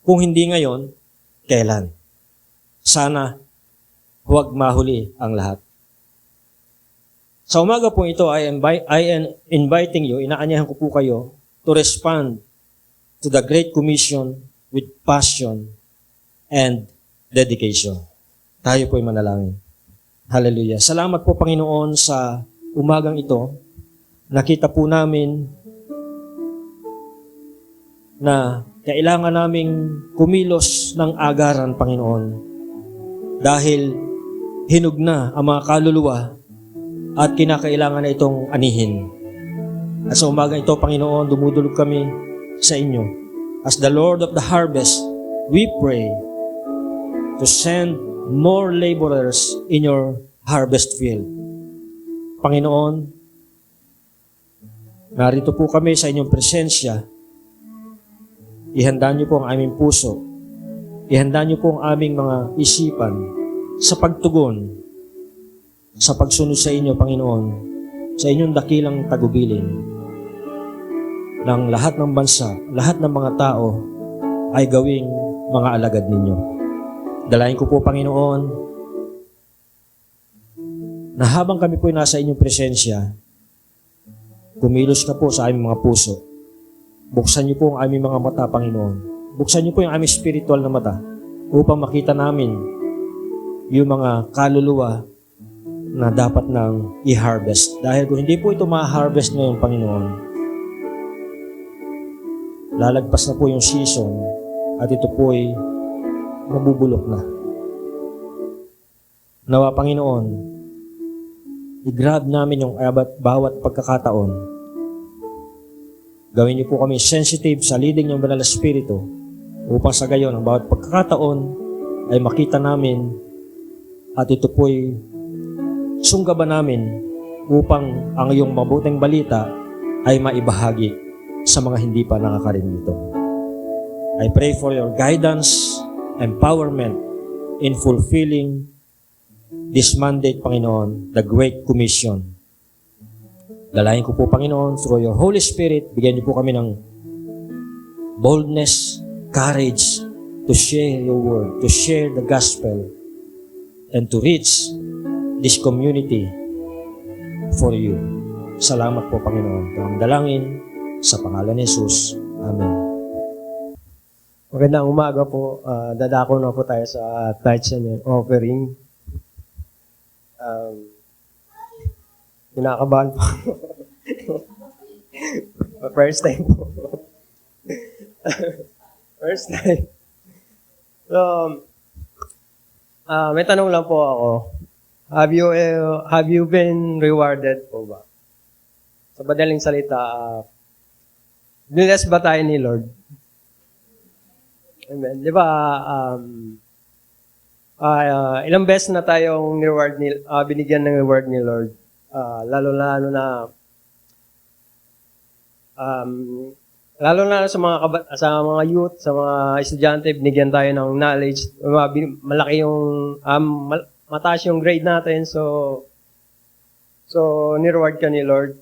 Kung hindi ngayon, kailan? Sana huwag mahuli ang lahat. Sa umaga po ito, I am inviting you, inaanyahan ko po kayo to respond to the Great Commission with passion and dedication. Tayo po'y manalangin. Hallelujah. Salamat po, Panginoon, sa umagang ito. Nakita po namin na kailangan naming kumilos ng agaran, Panginoon, dahil hinug na ang mga kaluluwa at kinakailangan na itong anihin. At sa umagang ito, Panginoon, dumudulog kami sa inyo. As the Lord of the harvest, we pray to send more laborers in your harvest field. Panginoon, narito po kami sa inyong presensya. Ihanda niyo po ang aming puso. Ihanda niyo po ang aming mga isipan sa pagtugon, sa pagsunod sa inyo, Panginoon, sa inyong dakilang tagubilin ng lahat ng bansa, lahat ng mga tao ay gawing mga alagad ninyo. Dalayan ko po, Panginoon, na habang kami po nasa inyong presensya, kumilos na po sa aming mga puso. Buksan niyo po ang aming mga mata, Panginoon. Buksan niyo po yung aming spiritual na mata upang makita namin yung mga kaluluwa na dapat nang i-harvest. Dahil kung hindi po ito ma-harvest ngayon, Panginoon, lalagpas na po yung season at ito po ay mabubulok na. Nawa, Panginoon, i-grab namin yung bawat pagkakataon. Gawin niyo po kami sensitive sa leading ng Banal na Espiritu upang sa gayon, ang bawat pagkakataon ay makita namin at ito po'y sunggaban namin upang ang iyong mabuting balita ay maibahagi sa mga hindi pa nakakarinig nito. I pray for your guidance, empowerment in fulfilling this mandate, Panginoon, the Great Commission. Dalayan ko po, Panginoon, through your Holy Spirit, bigyan niyo po kami ng boldness, courage to share your word, to share the gospel, and to reach this community for you. Salamat po, Panginoon. Ang dalangin sa pangalan ni Jesus. Amen.
Magandang umaga po. Dadako na po tayo sa tithes and offering. Kinakabahan po. First time po. First time. So, may tanong lang po ako. Have you been rewarded po ba? Sa madaling salita, blessed ba tayo ni Lord? Amen. Di ba, ilang beses na tayong binigyan ng reward ni Lord. Lalo-lalo na sa mga youth, sa mga estudyante, binigyan tayo ng knowledge. Malaki yung, mataas yung grade natin. So ni-reward ka ni Lord.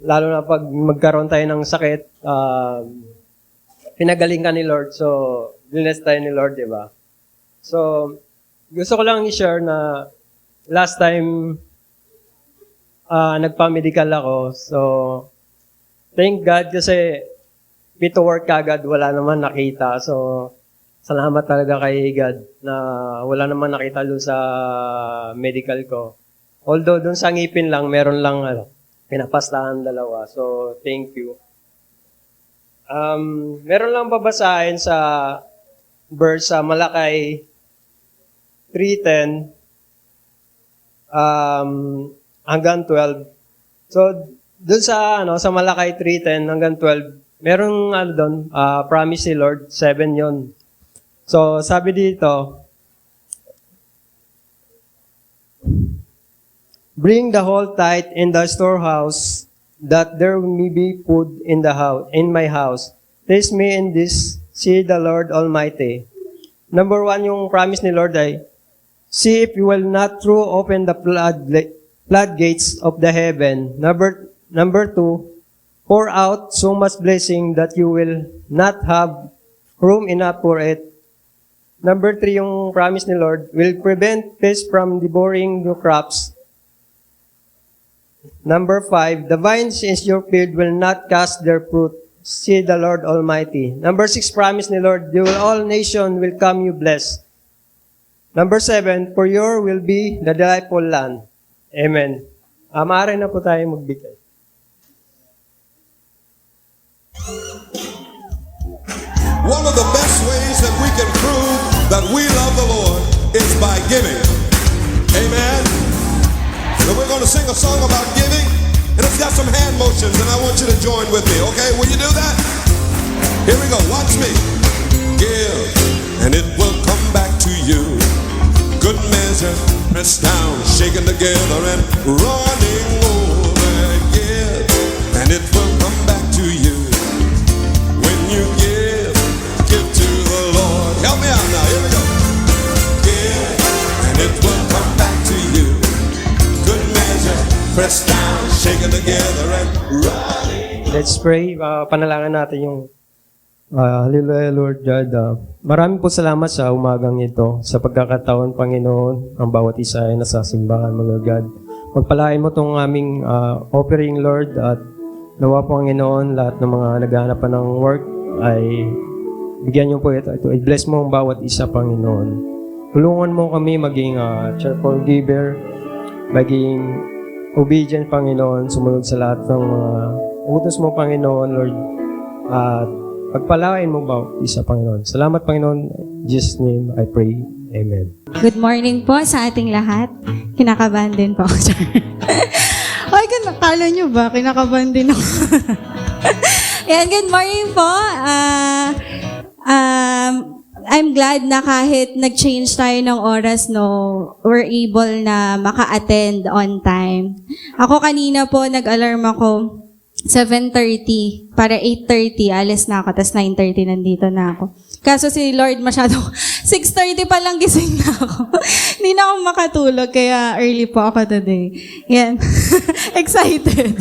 Lalo na pag magkaroon tayo ng sakit, pinagaling ka ni Lord. So, blessed tayo ni Lord, di ba? So, gusto ko lang i-share na last time nagpa-medical ako. So, thank God kasi fit to work kagad, wala naman nakita. So, salamat talaga kay God na wala naman nakita doon sa medical ko. Although doon sa ngipin lang, meron lang pinapastahan dalawa. So, thank you. Meron lang babasahin sa verse sa Malakay 3:10 hanggang 12. So, dun sa Malakay 3:10 hanggang 12, merong doon, promise si Lord, 7 yon. So, sabi dito, bring the whole tithe in the storehouse, that there may be food in my house. Taste me in this, see the Lord Almighty. Number 1, yung promise ni Lord ay, See if you will not throw open the floodgates of the heaven. Number 2, pour out so much blessing that you will not have room enough for it. Number 3, yung promise ni Lord, will prevent pests from devouring your crops. Number 5, the vines in your field will not cast their fruit. See the Lord Almighty. Number 6, promise ni Lord, you will all nation will come you blessed. Number 7, for your will be the delightful land. Amen. Maaari na po tayo magbigay.
One of the best ways that we can prove that we love the Lord is by giving. Amen. So we're going to sing a song about giving, and it's got some hand motions, and I want you to join with me, okay? Will you do that? Here we go. Watch me. Give, and it will come back to you. Good measure, pressed down, shaken together, and running over. Give, and it will come back to you. When you give to the Lord. Help me out now. Here we go. Give, and it will come back to you. Good measure, pressed down, shaken together, and running.
Let's pray. Panalangin natin yung Hallelujah, Lord God. Maraming po salamat sa umagang ito, sa pagkakataon, Panginoon, ang bawat isa ay nasa simbahan, mga God. Pagpalain mo itong aming offering, Lord, at nawa, Panginoon, lahat ng mga naghahanap pa ng work ay bigyan niyo po ito. I-bless mo ang bawat isa, Panginoon. Tulungan mo kami maging cheerful giver, maging obedient, Panginoon, sumunod sa lahat ng mga utos mo, Panginoon, Lord, at pagpalain mo ba isa, Panginoon. Salamat, Panginoon. In Jesus' name, I pray. Amen.
Good morning po sa ating lahat. Kinakabahan din po ako. Ay, kala nyo ba? Kinakabahan din ako. Ayan, good morning po. I'm glad na kahit nag-change tayo ng oras, no, we're able na maka-attend on time. Ako kanina po, nag-alarm ako 7:30 para 8:30 alis na ako, tapos 9:30 nandito na ako. Kaso si Lord masyado 6:30 pa lang gising na ako. Hindi na ako makatulog kaya early po ako today. Yan. Excited.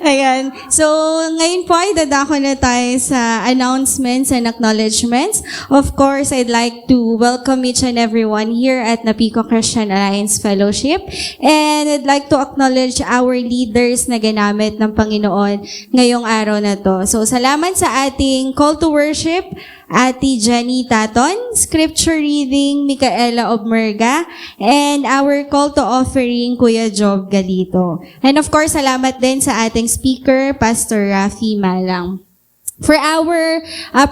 Ayan. So, ngayon po ay dadako na tayo sa announcements and acknowledgements. Of course, I'd like to welcome each and everyone here at Napico Christian Alliance Fellowship. And I'd like to acknowledge our leaders na ginamit ng Panginoon ngayong araw na to. So, salamat sa ating call to worship, Ate Jenny Taton, scripture reading, Micaela Obmerga, and our call to offering, Kuya Job Galito. And of course, salamat din sa ating speaker, Pastor Rafi Malang. For our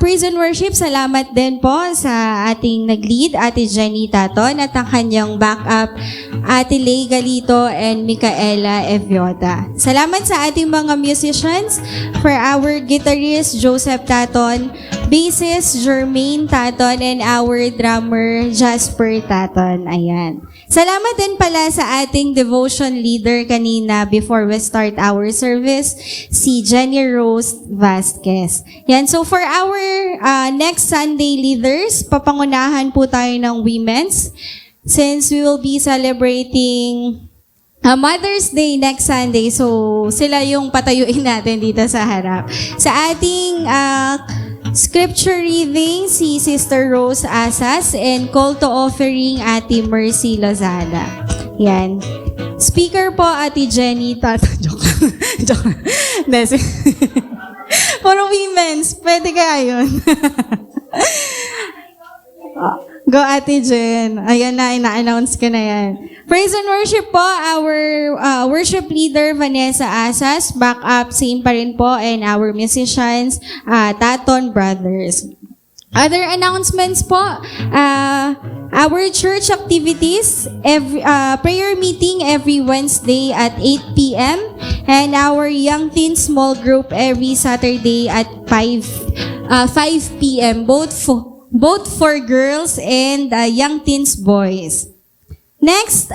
praise and worship, salamat din po sa ating nag-lead, Ate Jenny Taton, at ang kanyang backup, Ate Lay Galito and Micaela Eviota. Salamat sa ating mga musicians, for our guitarist, Joseph Taton, bassist, Jermaine Taton, and our drummer, Jasper Taton. Ayan. Salamat din pala sa ating devotion leader kanina before we start our service, si Jenny Rose Vasquez. Yan. So for our next Sunday leaders, papangunahan po tayo ng women's since we will be celebrating Mother's Day next Sunday. So sila yung patayuin natin dito sa harap. Sa ating scripture reading, si Sister Rose Asas, and call to offering, Ate Mercy Lozada. Yan. Speaker po, Ate Jenny Tato. Joke. Puro women's. Pwede kaya yun? Go, Ate Jen. Ayan na, ina-announce ka na yan. Praise and worship po, our worship leader, Vanessa Asas. Back up, same pa rin po. And our musicians, Taton Brothers. Other announcements po, our church activities, prayer meeting every Wednesday at 8 p.m. and our young teen small group every Saturday at 5 p.m. both for girls and young teens boys. Next,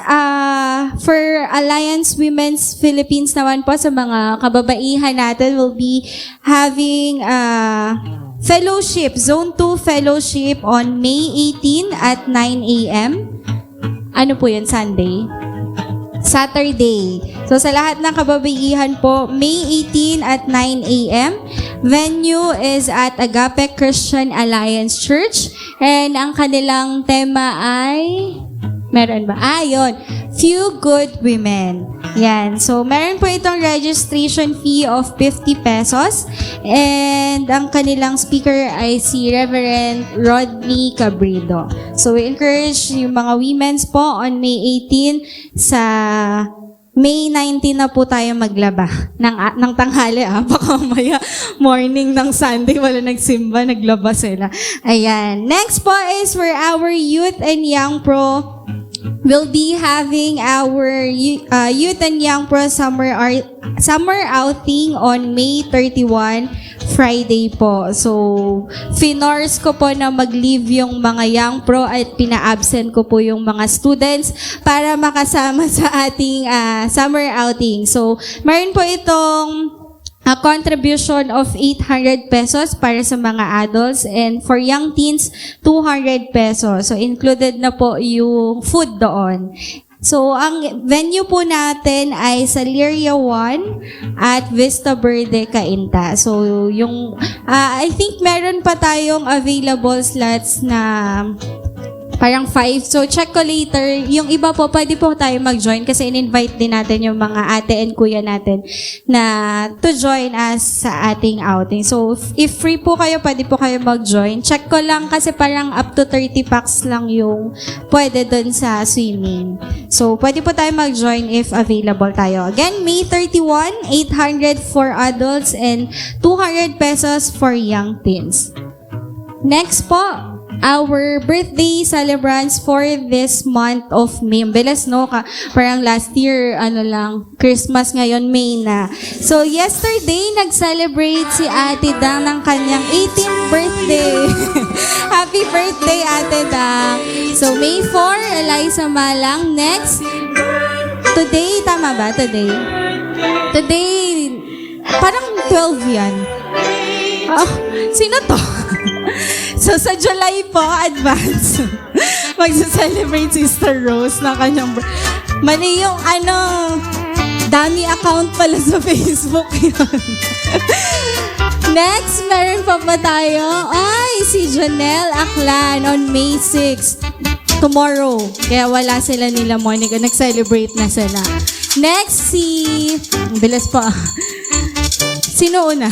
for Alliance Women's Philippines naman po, sa mga kababaihan natin, will be having fellowship, Zone 2 fellowship on May 18 at 9 a.m. ano po yun, Sunday? Saturday. So sa lahat ng kababaihan po, May 18 at 9 a.m. Venue is at Agape Christian Alliance Church. And ang kanilang tema ay... Meron ba? Yun. Few Good Women. Yan. So, meron po itong registration fee of 50 pesos. And ang kanilang speaker ay si Reverend Rodney Cabrido. So, we encourage yung mga women's po on May 18 sa May 19 na po tayo maglaba ng tanghali. Baka maya morning ng Sunday, wala nagsimba, naglaba sila. Ayan. Next po is for our youth and young pro. We'll be having our Youth and Young Pro summer outing on May 31, Friday po. So, finors ko po na mag-leave yung mga Young Pro at pina-absent ko po yung mga students para makasama sa ating summer outing. So, mayroon po itong a contribution of 800 pesos para sa mga adults and for young teens, 200 pesos. So, included na po yung food doon. So, ang venue po natin ay sa Liria 1 at Vista Verde, Cainta. So, yung, I think meron pa tayong available slots na parang 5. So, check ko later. Yung iba po, pwede po tayo mag-join kasi in-invite din natin yung mga ate and kuya natin na to join us sa ating outing. So, if free po kayo, pwede po kayo mag-join. Check ko lang kasi parang up to 30 packs lang yung pwede dun sa swimming. So, pwede po tayo mag-join if available tayo. Again, May 31, 800 for adults and 200 pesos for young teens. Next po, our birthday celebrants for this month of May. Bilas, no? Parang last year, Christmas ngayon, May na. So, yesterday, nag-celebrate si Ate Dang ng kanyang 18th birthday. Happy birthday, Ate Dang. So, May 4, Eliza Malang. Next, today, tama ba? Today, parang 12 yan. Sino to? So, sa July po, advance, magsa-celebrate Sister Rose na kanyang mali yung dami account pala sa Facebook yun. Next, meron pa ba tayo? Si Janelle Aklan on May 6. Tomorrow. Kaya wala sila nila Monica. Nag-celebrate na sila. Next, bilis pa. Sino una?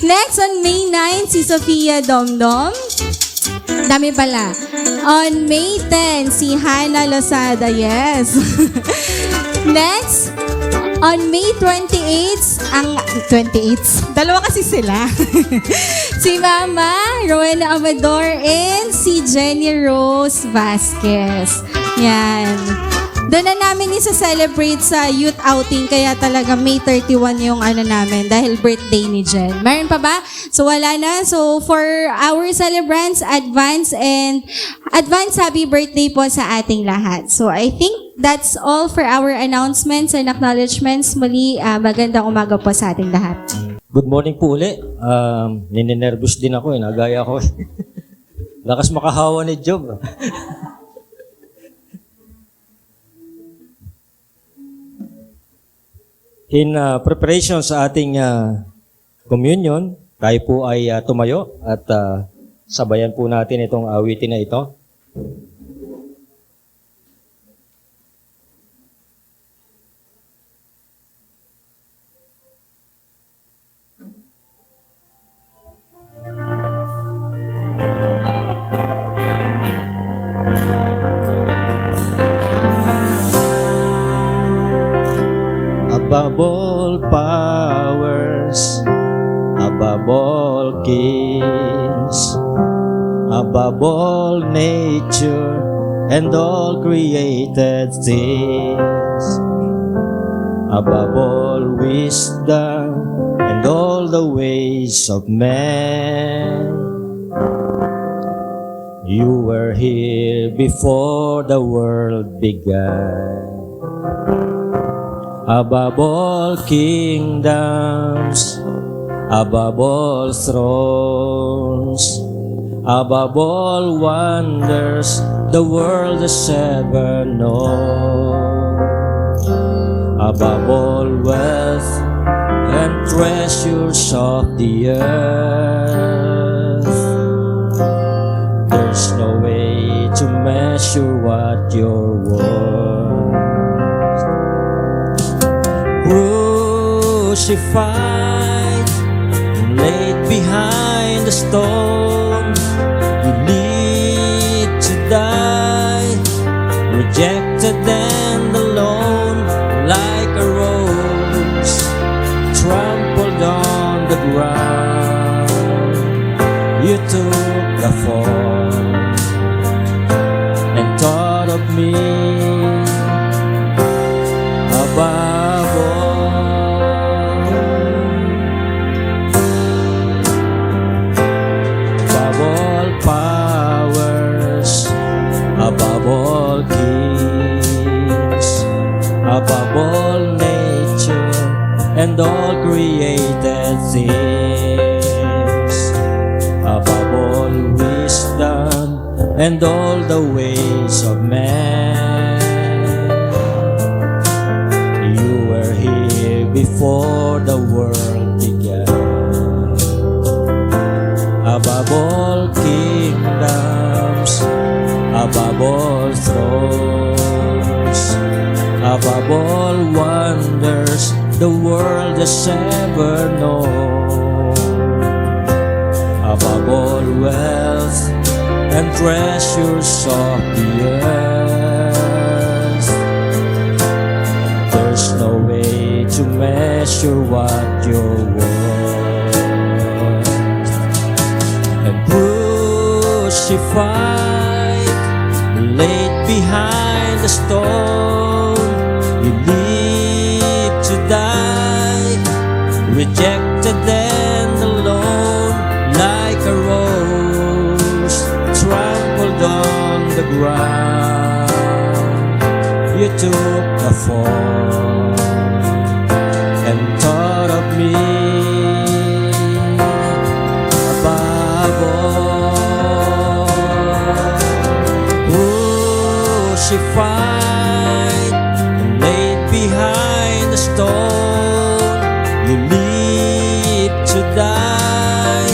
Next, on May 9, si Sofia Domdom. Dami pala. On May 10, si Hannah Losada. Yes. Next, on May 28, dalawa kasi sila. Si Mama Rowena Amador and si Jenny Rose Vasquez. Yan. Doon na namin isa-celebrate sa youth outing, kaya talaga May 31 yung namin dahil birthday ni Jen. Meron pa ba? So wala na. So for our celebrants, advance happy birthday po sa ating lahat. So I think that's all for our announcements and acknowledgements. Muli, magandang umaga po sa ating lahat.
Good morning po uli. Ninenervous din ako, nagaya ako. Lakas makahawa ni Job. In preparation sa ating communion, tayo po ay tumayo at sabayan po natin itong awitin na ito. Above all powers, above all kings, above all nature and all created things, above all wisdom and all the ways of man. You were here before the world began. Above all kingdoms, above all thrones, above all wonders the world has ever known, above all wealth and treasures of the earth. There's no way to measure what you're worth. Crucified and laid behind the stone, you need to die, rejected and alone, like a rose trampled on the ground. You took the fall and thought of me above all, above all powers, above all kings, above all nature and all created things, above all wisdom and all the ways of man. You were here before the world began, above all kingdoms, above all thrones, above all wonders the world has ever known, above all wealth and treasures of the earth. There's no way to measure what you're worth. And crucified, laid behind the stone, you need to die, rejected and alone, like a rose trampled on the ground. You took the fall and thought of me above all. Crucified and laid behind the stone, you need to die,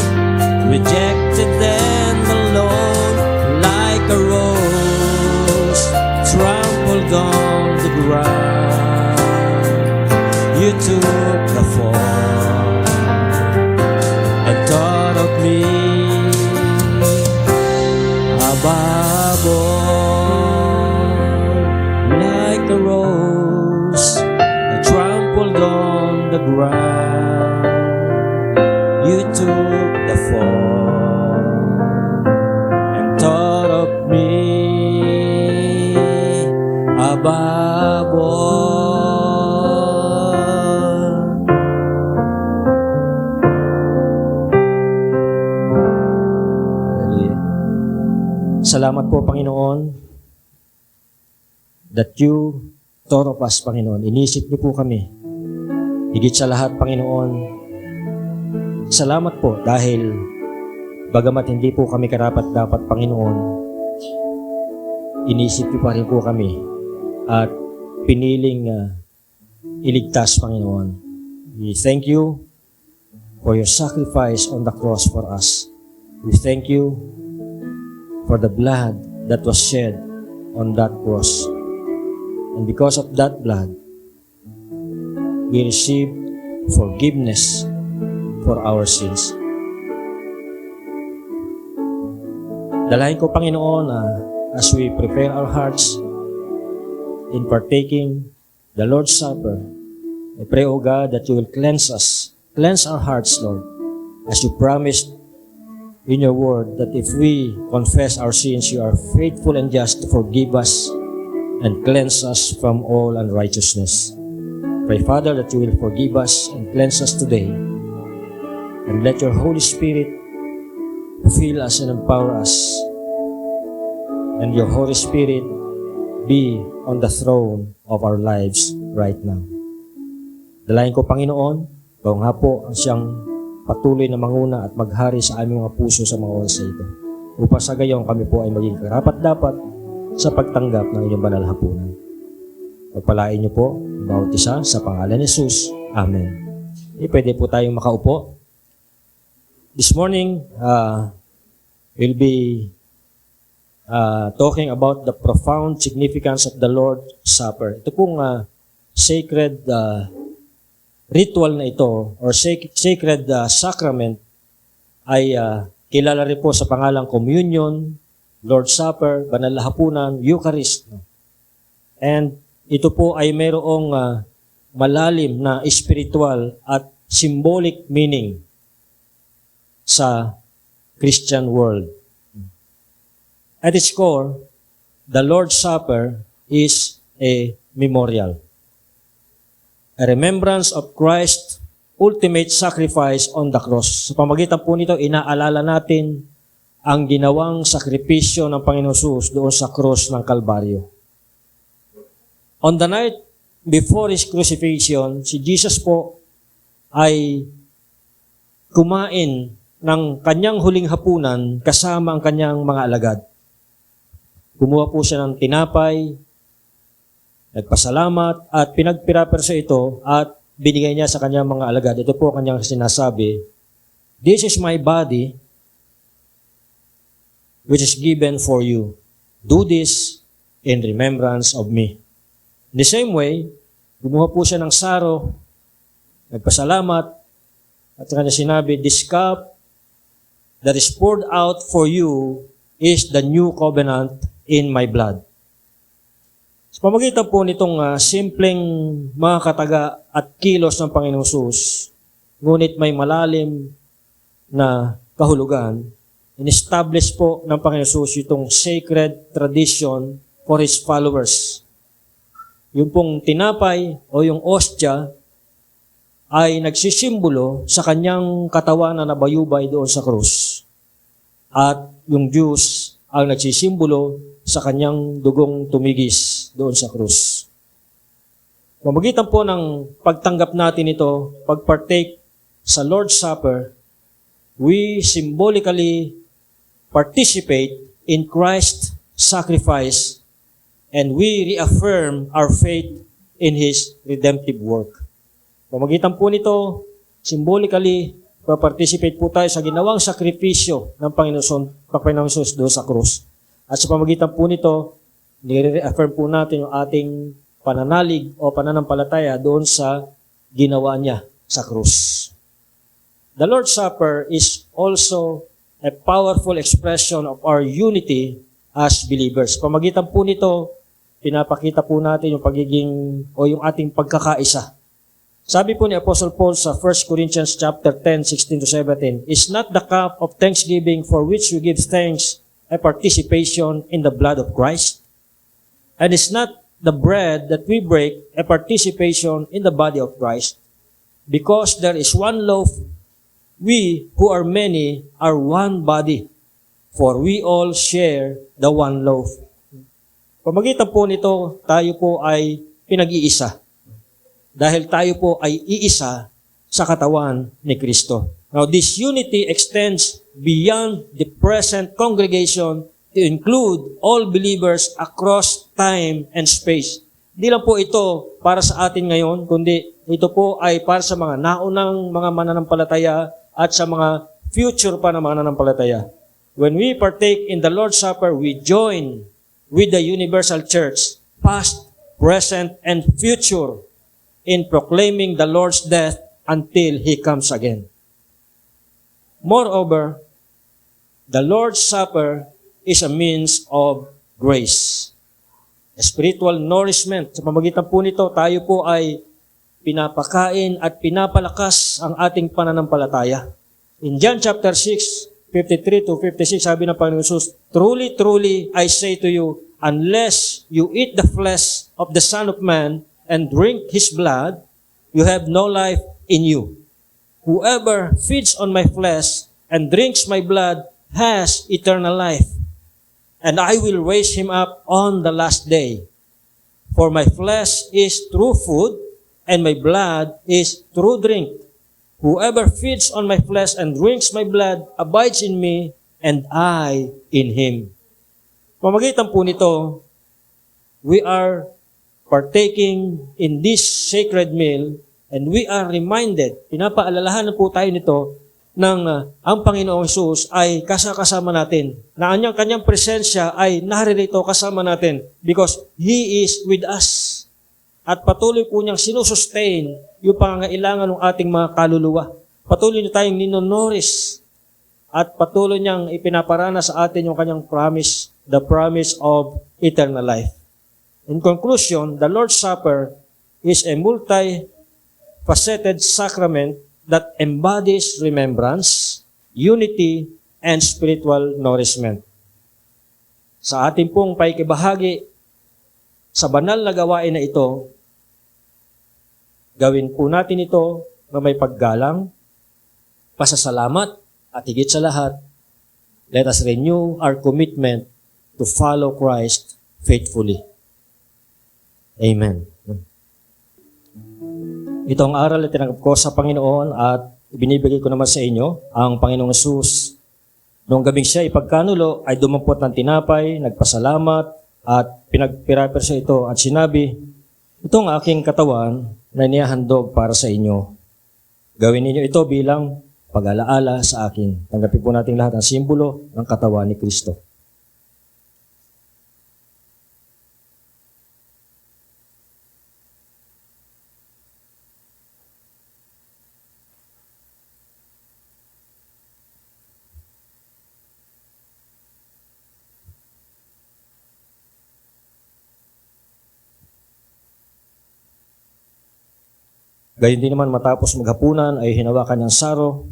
rejected and alone, like a rose trampled on the ground. You took the fall and thought of me above all, like a rose trampled on the ground. You took the fall and thought of me above all. Hallelujah. Salamat po, Panginoon, that you thought of us, Panginoon. Inisip niyo po kami. Higit sa lahat, Panginoon, salamat po dahil bagamat hindi po kami karapat-dapat, Panginoon, inisip niyo pa rin po kami at piniling iligtas, Panginoon. We thank you for your sacrifice on the cross for us. We thank you for the blood that was shed on that cross. And because of that blood, we receive forgiveness for our sins. Dalahin ko, Panginoon, as we prepare our hearts in partaking the Lord's Supper, I pray, O God, that you will cleanse us, cleanse our hearts, Lord, as you promised in your word that if we confess our sins, you are faithful and just to forgive us and cleanse us from all unrighteousness. Pray, Father, that you will forgive us and cleanse us today, and let your Holy Spirit fill us and empower us, and your Holy Spirit be on the throne of our lives right now. Dalayan ko, Panginoon, ikaw nga po ang siyang patuloy na manguna at maghari sa aming mga puso sa mga oras na ito. upang sa gayon kami po ay maging karapat-dapat sa pagtanggap ng inyong banal na hapunan. Pagpalain niyo po ang bawat isa sa pangalan ni Jesus. Amen. Pwede po tayong makaupo. This morning, we'll be talking about the profound significance of the Lord's Supper. Ito pong sacred ritual na ito or sacred sacrament ay kilala rin po sa pangalang communion, Lord's Supper, banal na hapunan, Eucharist. And ito po ay mayroong malalim na spiritual at symbolic meaning sa Christian world. At its core, the Lord's Supper is a memorial, a remembrance of Christ's ultimate sacrifice on the cross. Sa pamagitan po nito, inaalala natin ang ginawang sakripisyo ng Panginoon Jesus doon sa cross ng Kalbaryo. On the night before His crucifixion, si Jesus po ay kumain ng kanyang huling hapunan kasama ang kanyang mga alagad. Kumuha po siya ng tinapay, nagpasalamat at pinagpiraperso ito at binigay niya sa kanyang mga alagad. Ito po kanyang sinasabi, "This is my body which is given for you. Do this in remembrance of me." In the same way, gumawa po siya ng saro, nagpasalamat, at kanya sinabi, "This cup that is poured out for you is the new covenant in my blood." Sa pamagitan po nitong simpleng mga kataga at kilos ng Panginoong Jesus, ngunit may malalim na kahulugan, in-establish po ng Panginoong Jesus itong sacred tradition for His followers. Yung pong tinapay o yung ostya ay nagsisimbolo sa kanyang katawan na nabayubay doon sa krus. At yung juice ang nagsisimbolo sa kanyang dugong tumigis doon sa krus. Pamagitan po ng pagtanggap natin ito, pagpartake sa Lord's Supper, we symbolically participate in Christ's sacrifice and we reaffirm our faith in His redemptive work. Pamagitan po nito, symbolically, participate po tayo sa ginawang sakripisyo ng Panginoon Jesus doon sa krus. At sa pamagitan po nito, nire-reaffirm po natin yung ating pananalig o pananampalataya doon sa ginawa niya sa krus. The Lord's Supper is also a powerful expression of our unity as believers. Pamagitan po nito, pinapakita po natin yung pagiging o yung ating pagkakaisa. Sabi po ni Apostle Paul sa 1 Corinthians chapter 10, 16-17, "Is not the cup of thanksgiving for which we give thanks a participation in the blood of Christ? And is not the bread that we break a participation in the body of Christ? Because there is one loaf, we who are many are one body, for we all share the one loaf." Pamagitan po nito, tayo po ay pinag-iisa. Dahil tayo po ay iisa sa katawan ni Kristo. Now, this unity extends beyond the present congregation to include all believers across time and space. Hindi lang po ito para sa atin ngayon, kundi ito po ay para sa mga naunang mga mananampalataya at sa mga future pa na mananampalataya. When we partake in the Lord's Supper, we join with the universal church, past, present, and future, in proclaiming the Lord's death until He comes again. Moreover, the Lord's Supper is a means of grace, a spiritual nourishment. Sa pamagitan po nito, tayo po ay pinapakain at pinapalakas ang ating pananampalataya. In John chapter 6, 53-56, sabi ng Panginoon Jesus, "Truly, truly, I say to you, unless you eat the flesh of the Son of Man and drink His blood, you have no life in you. Whoever feeds on my flesh and drinks my blood has eternal life, and I will raise him up on the last day. For my flesh is true food, and my blood is true drink. Whoever feeds on my flesh and drinks my blood abides in me, and I in Him. Pamamagitan po nito, we are partaking in this sacred meal and we are reminded, pinapaalalahanan po tayo nito, ng ang Panginoong Hesus ay kasama natin, na kanyang presensya ay naririto kasama natin because He is with us. At patuloy po niyang sinusustain yung pangangailangan ng ating mga kaluluwa. Patuloy niyo tayong ninonourish at patuloy niyang ipinaparana sa atin yung kanyang promise, the promise of eternal life. In conclusion, the Lord's Supper is a multi-faceted sacrament that embodies remembrance, unity, and spiritual nourishment. Sa ating pong paikibahagi sa banal na gawain na ito, gawin po natin ito na may paggalang, pasasalamat, at higit sa lahat, let us renew our commitment to follow Christ faithfully. Amen. Ito ang aral na tinanggap ko sa Panginoon at ibinibigay ko naman sa inyo. Ang Panginoong Hesus, noong gabing siya ipagkanulo, ay dumampot ng tinapay, nagpasalamat, at pinagpirapersa ito at sinabi, ito ang aking katawan na inihahandog para sa inyo. Gawin ninyo ito bilang pag-alaala sa akin. Tanggapin po natin lahat ang simbolo ng katawan ni Kristo. Gayon din naman matapos maghapunan ay hinawakan niyang saro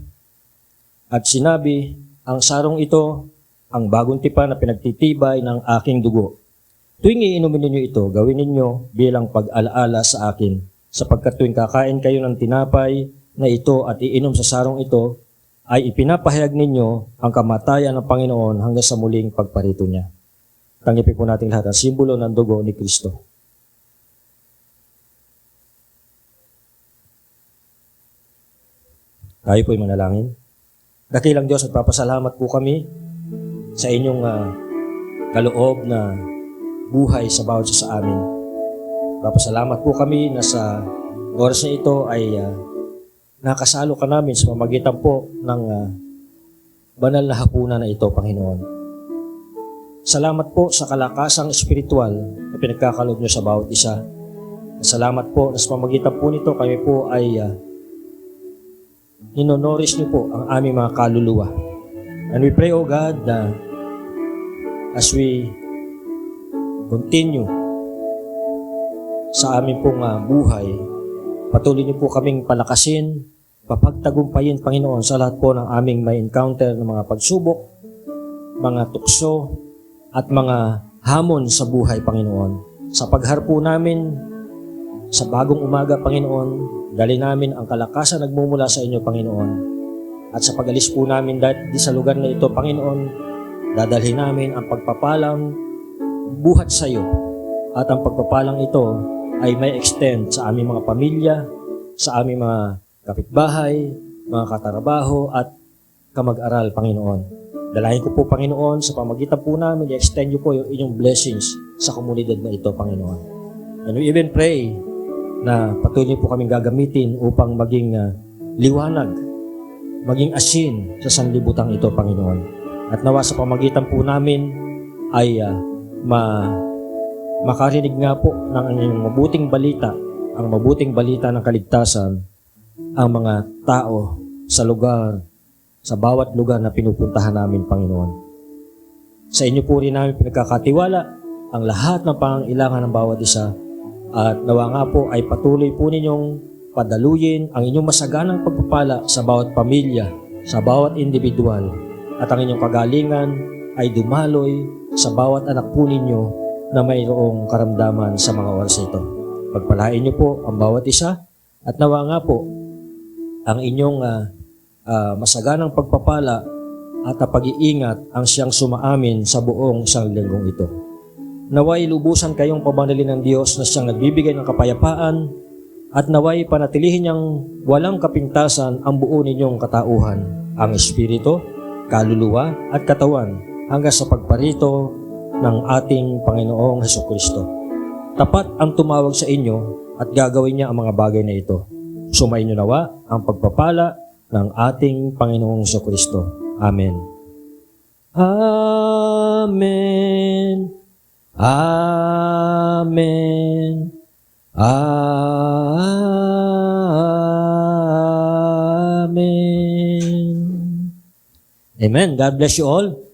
at sinabi, ang sarong ito ang bagong tipan na pinagtitibay ng aking dugo. Tuwing iinumin ninyo ito, gawin ninyo bilang pag-alaala sa akin, sapagkat tuwing kakain kayo ng tinapay na ito at iinom sa sarong ito, ay ipinapahayag ninyo ang kamatayan ng Panginoon hanggang sa muling pagparito niya. Tanggapin po natin lahat ang simbolo ng dugo ni Kristo. Tayo po'y manalangin. Dakilang Diyos, at papasalamat po kami sa inyong kaloob na buhay sa bawat isa sa amin. Papasalamat po kami na sa oras na ito ay nakasalo ka namin sa pamagitan po ng banal na hapunan na ito, Panginoon. Salamat po sa kalakasang espiritual na pinagkakaloob niyo sa bawat isa. Salamat po na sa pamagitan po nito kami po ay ninonourish niyo po ang aming mga kaluluwa. And we pray, O God, na as we continue sa aming pong buhay, patuloy niyo po kaming palakasin, papagtagumpayin, Panginoon, sa lahat po ng aming may encounter ng mga pagsubok, mga tukso, at mga hamon sa buhay, Panginoon. Sa pagharpo namin sa bagong umaga, Panginoon, dali namin ang kalakasan nagmumula sa inyo, Panginoon. At sa pag-alis po namin di sa lugar na ito, Panginoon, dadalhin namin ang pagpapalang buhat sa iyo. At ang pagpapalang ito ay may extend sa aming mga pamilya, sa aming mga kapitbahay, mga katrabaho at kamag-aral, Panginoon. Dalahin ko po, Panginoon, sa pamagitan po namin, i-extend niyo po yung inyong blessings sa komunidad na ito, Panginoon. And we even pray na patuloy po kaming gagamitin upang maging liwanag, maging asin sa sanlibutan ito, Panginoon. At nawa sa pamagitan po namin ay makarinig nga po ng inyong mabuting balita, ang mabuting balita ng kaligtasan, ang mga tao sa lugar, sa bawat lugar na pinupuntahan namin, Panginoon. Sa inyo po rin namin pinagkakatiwala ang lahat ng pangangailangan ng bawat isa. At nawa nga po ay patuloy po ninyong padaluyin ang inyong masaganang pagpapala sa bawat pamilya, sa bawat individual. At ang inyong kagalingan ay dumaloy sa bawat anak po ninyo na mayroong karamdaman sa mga oras ito. Pagpalain niyo po ang bawat isa at nawa nga po ang inyong masaganang pagpapala at pag-iingat ang siyang sumaamin sa buong sanglibutan ito. Naway lubusan kayong pabanalin ng Diyos na siyang nagbibigay ng kapayapaan at naway panatilihin niyang walang kapintasan ang buo ninyong katauhan, ang Espiritu, kaluluwa at katawan hanggang sa pagparito ng ating Panginoong Hesukristo. Tapat ang tumawag sa inyo at gagawin niya ang mga bagay na ito. Sumainyo nawa ang pagpapala ng ating Panginoong Hesukristo. Amen. Amen. Amen. Amen. Amen. God bless you all.